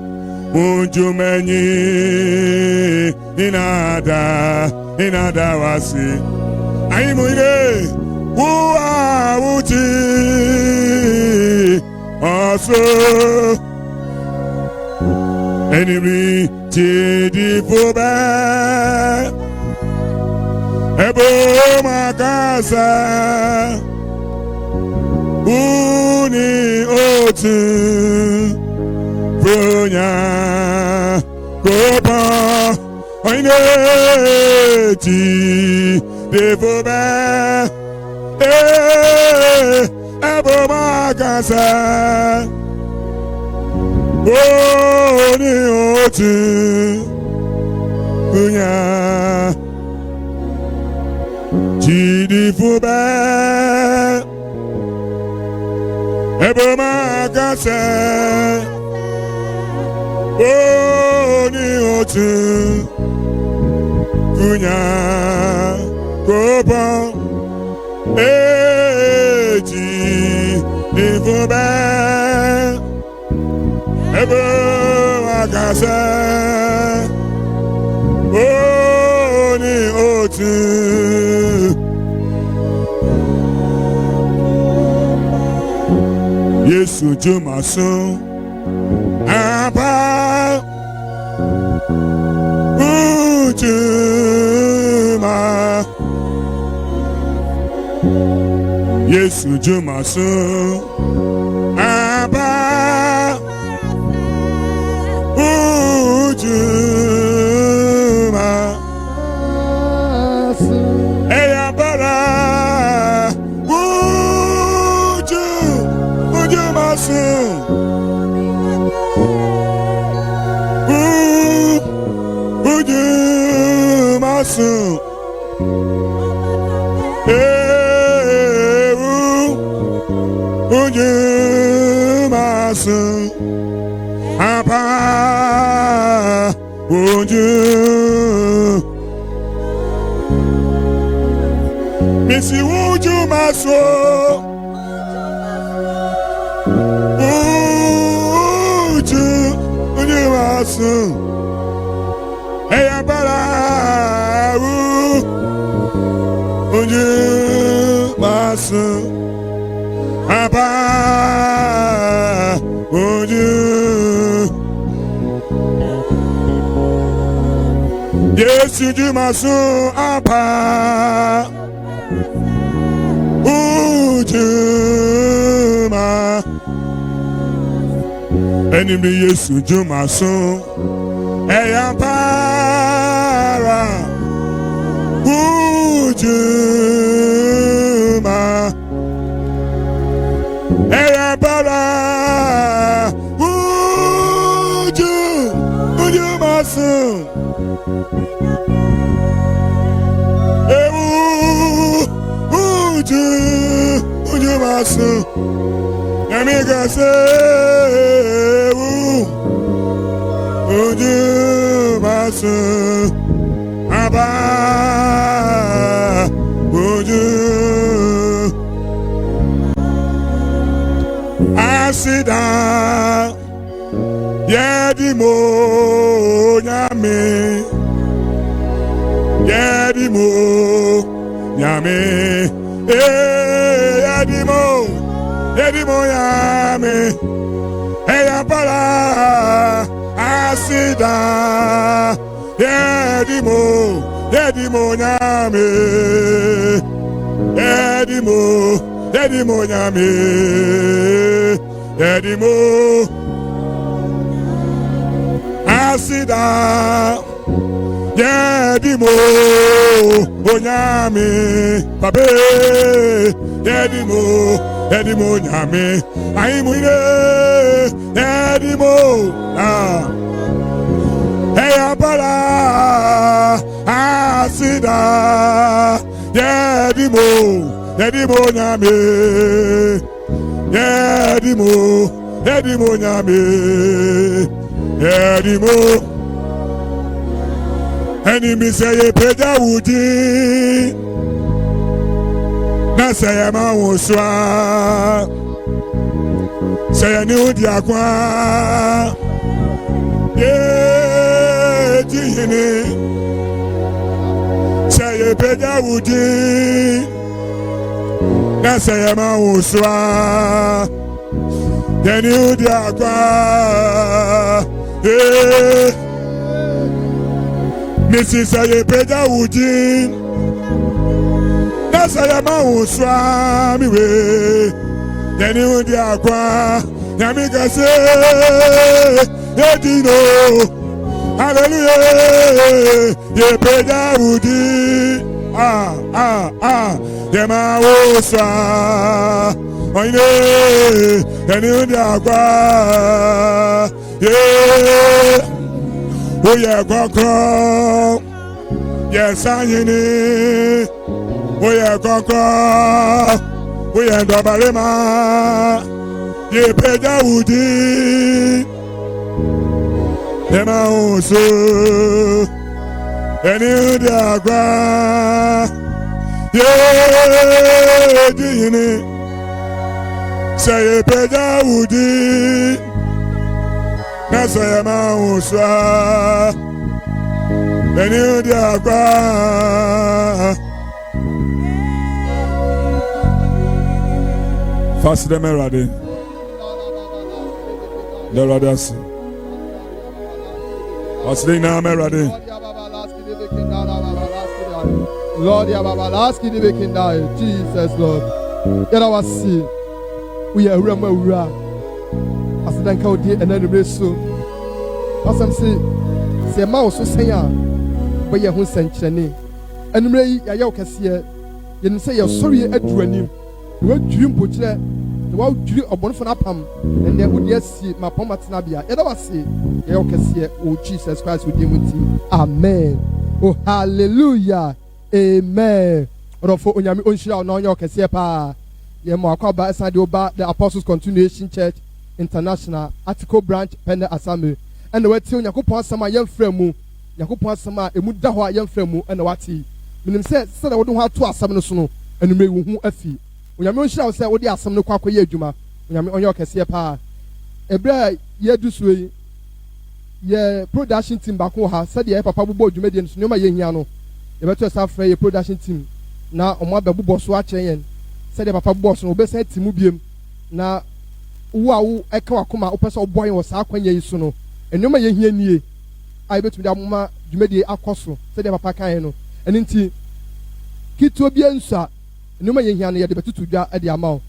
unjumenyi inadawasi aimuire uwa wote oso enemy tidi foba ebo makasa uni otu bronya kopa oine tidi foba ebo makasa oni otu kunya jidi fube ebo makase oni otu kunya kopo jidi fube ebo makase oni otu Yesu jumasun apa ujuma Yesu jumasun apa ujuma eya bara ujumasun ujumasun ujumasun apa uju misi ujumasun ujumasun eya bara ujumasun apa Abba, Uju. Yes, you must Abba, Uju ma. Enemy yes, you must Ayapara, Uju ma. Ayapara, Uju masu. Uju masu. Amiga say, Uju masu. Abba, Uju. Asida, Yedimo Nyame, Yedimo Nyame, Yedimo Nyame, Ayapara, Asida, Yedimo Nyame, Yedimo Nyame. Edimo Asida Yedimo Onyame Pape Yedimo Nyame Aimuine Yedimo Ayapara Asida Yedimo Nyame Yedimo Nyame, Yedimo. Enemy say peja wudi, na say ma woswa, say ni odi akwa, jihini, say peja wudi, na say ma woswa. Then you diakwa, Mrs. Ayepeja Wujin, that's a man swami way. Then you diakwa, Yamika say, Yedino, hallelujah, Yepeja Wujin, Yama Wosa. Oine, eni udi agwa, yeah. Oye koko, yes ayini. Oye koko, oye dobalema. Ye peja udi, ema oso. Eni udi agwa, yeah, dini. Say peja wudi, na say ma uswa, eni udi agba. Fast them ready. The brothers. What's the name ready? Lord, ya baba, last kid we can die. Jesus, Lord. Yet I was see. We are Rama Ura. As the Danko did and then the race so. As I'm saying, say, Mouse was saying, but you who sent Jenny. And Ray, I can see it. You didn't say you're sorry at dream. You were dream butcher. The wild dream of one for Napam. And then would yes see my Pomatinabia. Yet I was see. You can see it. Oh, Jesus Christ with you. Amen. Oh, hallelujah. Amen. Or for Unyami Unshia, no, you can see pa. The Apostles Continuation Church International Article Branch Pende Assembly and the way to Yakupon Sama young frame, Yakupon Sama, a Mudawa young frame, and the Wati. When said I wouldn't have to assembly soon, and you may who a fee. When your shall say, what the assembly quack ye Juma, when I'm on your cassia pa. A bra ye do sway ye production team Bakoha said the Papa Board Medians, no my Yano. The better staff a production team now on my babu boss watching. Said the Papa boss no best head to move him. na wo a wo ɛka wakoma wopɛ sɛ ɔbɔ yɛn wɔ saa akwanya yi so no nneɛma yɛ hia nie a yɛbɛtumi de amoma dwumadie akɔ so sɛdeɛ papa kan yɛn no ɛno nti kituo bi nso a nneɛma yɛ hia no yɛde bɛtutu dwa de ama wo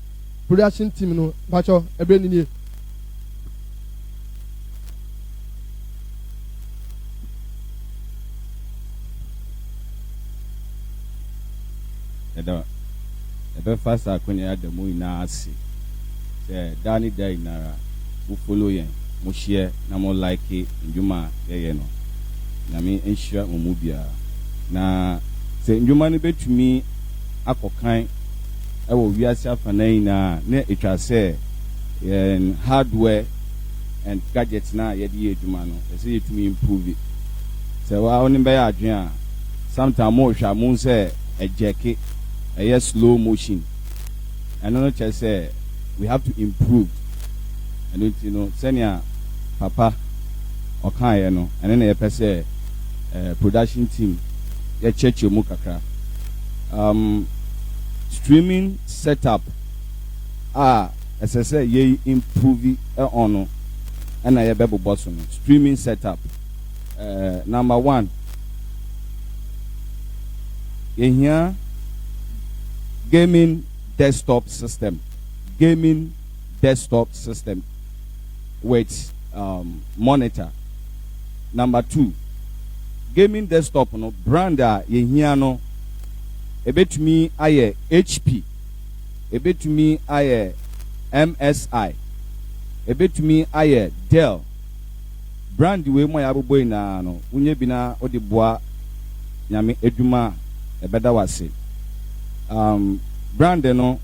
production team no bakyɔ ɛbrɛ ne nie. ɛbɛfa saa akɔnya ada mu nyinaa ase sɛ daa ne daa nyinara mo follow yɛn mo share na mo like ndwuma a yɛyɛ no nyame nhyira mo mu biara na sɛ ndwuma no bɛtumi akɔkan ɛwɔ wiase afana nyinaa na ɛtwa sɛ yɛn hardware and gadget na yɛde yɛ adwuma no ɛsɛ yɛtumi improve it sɛ wa ne bɛyɛ adwene a sometime mo hwɛ mo sɛ ɛgyɛke ɛyɛ slow motion ɛno no kyerɛ sɛ we have to improve ɛno nti no sɛnea papa ɔkaeɛ no ɛno na yɛpɛ sɛ production team yɛkyerɛkyerɛ mu kakra streaming setup a ɛsɛ sɛ yɛyi improve on no ɛna yɛbɛbobɔ so no streaming setup number 1 yɛhia gaming desktop system with monitor. Number 2, gaming desktop no brand a yehia no ebetumi aye HP, ebetumi aye MSI, ebetumi aye Dell. Brand we mo ya bobo ina no unye bi na odi boa nyame edwuma ebeda wase. Brand no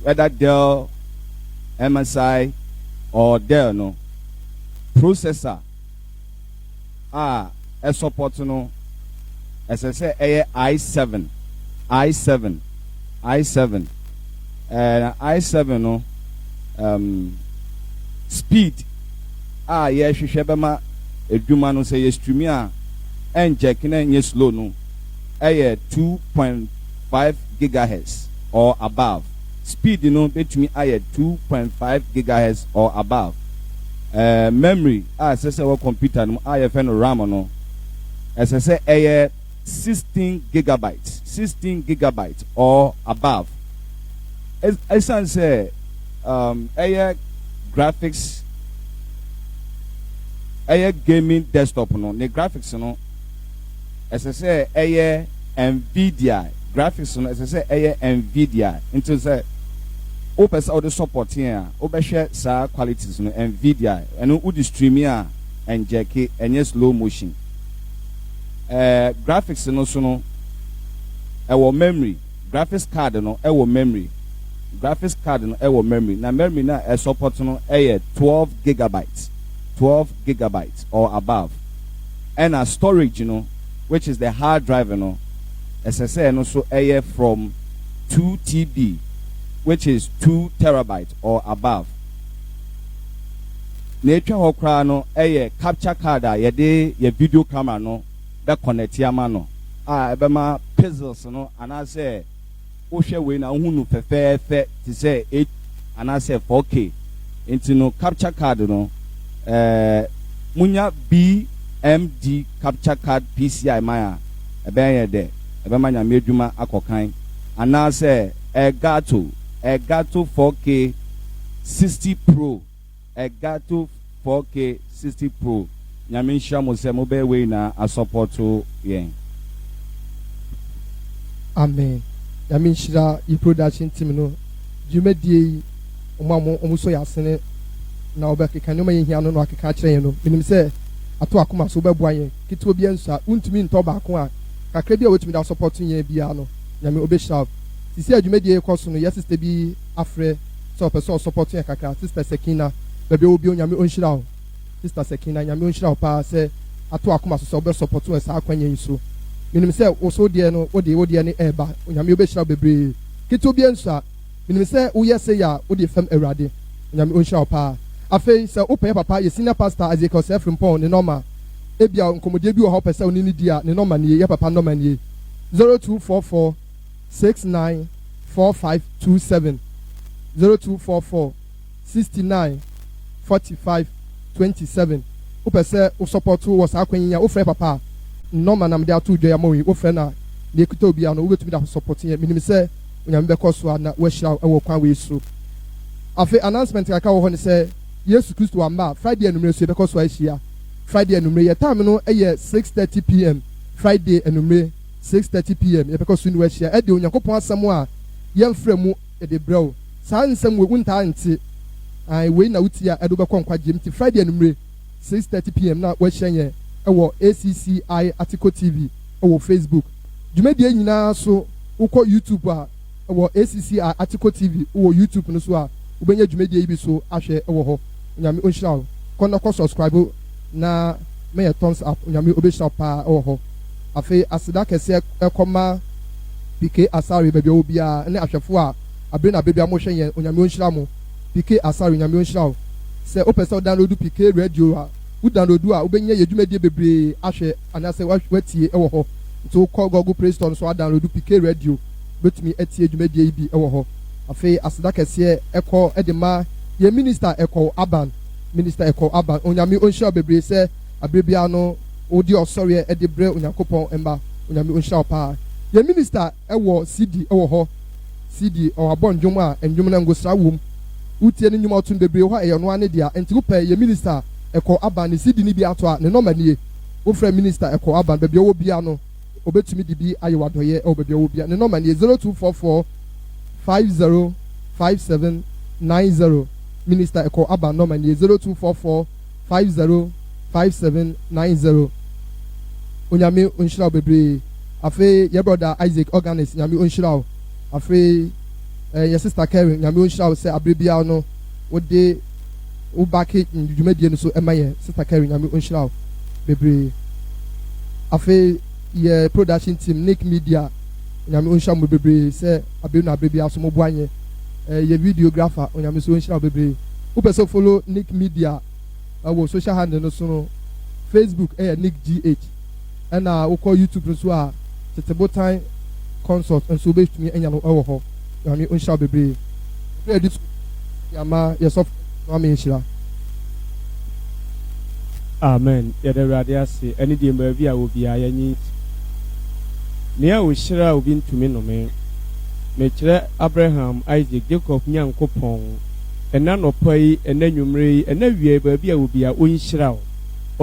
whether Dell, MSI or Dell no processor a support no as I say i7 and i7 no speed hwehwɛ bɛma edwuma no say ye stream a enjek na nye slow no 2.5 gigahertz or above. Speed, between 2.5 gigahertz or above. Memory, as I say, our computer, IFN RAM, no, as I say, 16 gigabytes or above. As I say, graphics, gaming desktop, no, the graphics, no, as I say, NVIDIA graphics no as I say NVIDIA into say opes all the support here obehwe sa qualities no NVIDIA and would stream here and jackie and slow motion graphics no so no memory graphics card no memory na memory na support no 12 gigabytes or above and a storage which is the hard drive SSA and also from 2 TB, which is 2 terabytes or above. Nature hokra no capture card ye video camera no be connect yama no ebema pixels no and I say ohwe we na hunu fefefe to say 8 and I say 4K into no capture card no munya BMD capture card PCI maya ebenya there ebemanya medwuma akokan ana say Elgato 4K 60 Pro Elgato 4K 60 Pro nyame nhia mo se mo be we na support yen. Amen. Nyame nhia i production team no dwumadie omo so yasene na obekeka nyoma yehia no akeka kire yen no minim se ato akoma so beboa yen kito bi ensa untumi nto ba ko a kakra bi a wetumi da support yen bia no nyame obehia sisi adwumadie koso no yes sister bi afre so person support yen kakra sister Sekina bebe obi nyame onhira o sister Sekina nyame onhira o pa se ato akoma so obe support o sa akwanya yin so minim se oso de no ode ne eba nyame obehia bebre kito bi ensa minim se wo yese ya ode fam awurade nyame onhira o pa afei se open papa ye senior pastor Ezekiel Sefrimpon ne normal ebia nkomodie bi wo ho pese oni ne dia ne normal ne ye papa normal ne 0244 694527 0244 69 45 27. Wopɛ sɛ wo support wɔ saa kwan yi a wofrɛ papa nɔma nam de ato dwa ya mawi wofrɛ no a deɛ ɛkuta obiara no wobɛtumi da support yɛ menim sɛ onyame bɛkɔ so a na woahyira wɔ kwan wei so. Afei announcement kaka wɔ hɔ ne sɛ Yesu Kristo wamba Friday anumere so yɛbɛkɔ so ahyia. Friday anumere yɛ time no ɛyɛ 6:30 p.m. Friday anumere 6:30 p.m. yɛbɛkɔ so ne wahyia ɛde onyankopɔn asɛm a yɛmfrɛ mu ɛde brɛw saa nsɛm wɔ wontaa nte wei na wuti a ɛde bɛkɔ nkwagye mti Friday anumere 6:30 p.m. na wahyia yɛn ɛwɔ ACCI Article TV ɛwɔ Facebook. Dwumadie nyinaa so wokɔ YouTube a ɛwɔ ACCI Article TV ɛwɔ YouTube no so a wobɛnya dwumadie yi bi so ahwɛ ɛwɔ hɔ. Onyame onhyira wo. Kɔ subscribe na mɛyɛ thumbs up. Onyame obɛhyira paa ɛwɔ hɔ. Afei aseda kɛseɛ ɛkɔma PK Asare baabi a obiara ne ahwɛfo a abere na baabi a mohwɛ yɛn onyame onhyira mo. PK Asare onyame onhyira wo. Sɛ wopɛ sɛ download PK radio a wo download a wobɛnya yɛ dwumadie bebree ahwɛ anaasɛ watie ɛwɔ hɔ. Nti wokɔ Google Play Store so download PK radio bɛtumi atie dwumadie yi bi ɛwɔ hɔ. Afei aseda kɛseɛ ɛkɔ ɛde ma yɛ minister ɛkɔ aban onyame onhyira bebree sɛ abere bia no wodi ɔsɔre ɛde brɛ onyankopɔn mba onyame onhyira paa. Yɛ minister ɛwɔ CD ɛwɔ hɔ CD ɔwabɔ ndwom a ndwom na ngosra wom wotie ne nnwuma ɔtun bebree hɔ ɛyɛ no ane dia nti wopɛ yɛ minister ɛkɔ aban ne CD ne bi ato a ne nɔma nie wofrɛ minister ɛkɔ aban baabi ɔwɔ bia no obetumi de bi ayɛ wadɔyɛ ɛwɔ baabi ɔwɔ bia ne nɔma nie 0244 505790 minister ɛkɔ aban nɔma nie 0244 505790 onyame onhyira bebree. Afei yɛ brother Isaac Organist nyame onhyira. Afei yɛ sister Karen nyame onhyira sɛ abere bia no wode wo baake dwumadie no so ɛma yɛ sister Karen nyame onhyira bebree. Afei yɛ production team Nick Media nyame onhyira mo bebree sɛ abere na abere bia so mo bo anye yɛ videographer onyame so onhyira bebree. Wopɛ sɛ follow Nick Media ɛwɔ social handle no so no Facebook ɛyɛ Nick GH ɛna wokɔ YouTube no so a Tetebotan Consult nso wobɛtumi anya no ɛwɔ hɔ nyame onhyira bebree. Ɛdi so yama yɛsɔfo na ame nhyira. Amen. Yɛde Awurade ase ɛne deɛ mbaabi a obiara yɛnyi nea ohyira obi ntumi nnome mekyerɛ Abraham Isaac Jacob Nyankopɔn ɛna nɔpa yi ɛna nnwummerɛ yi ɛna wie baabi a obiara ɔnhyira wo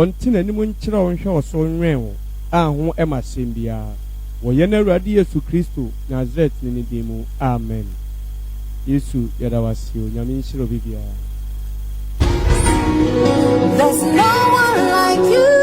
ɔnte n'anim nkyerɛ wo nhwɛ wo so nwɛn wo a ho ɛma asɛm biara wɔyɛ no Awurade Yesu Kristo Nazaret ne ne din mu amen. Yesu yɛda wase o nyame nhyira obi biara. There's no one like you.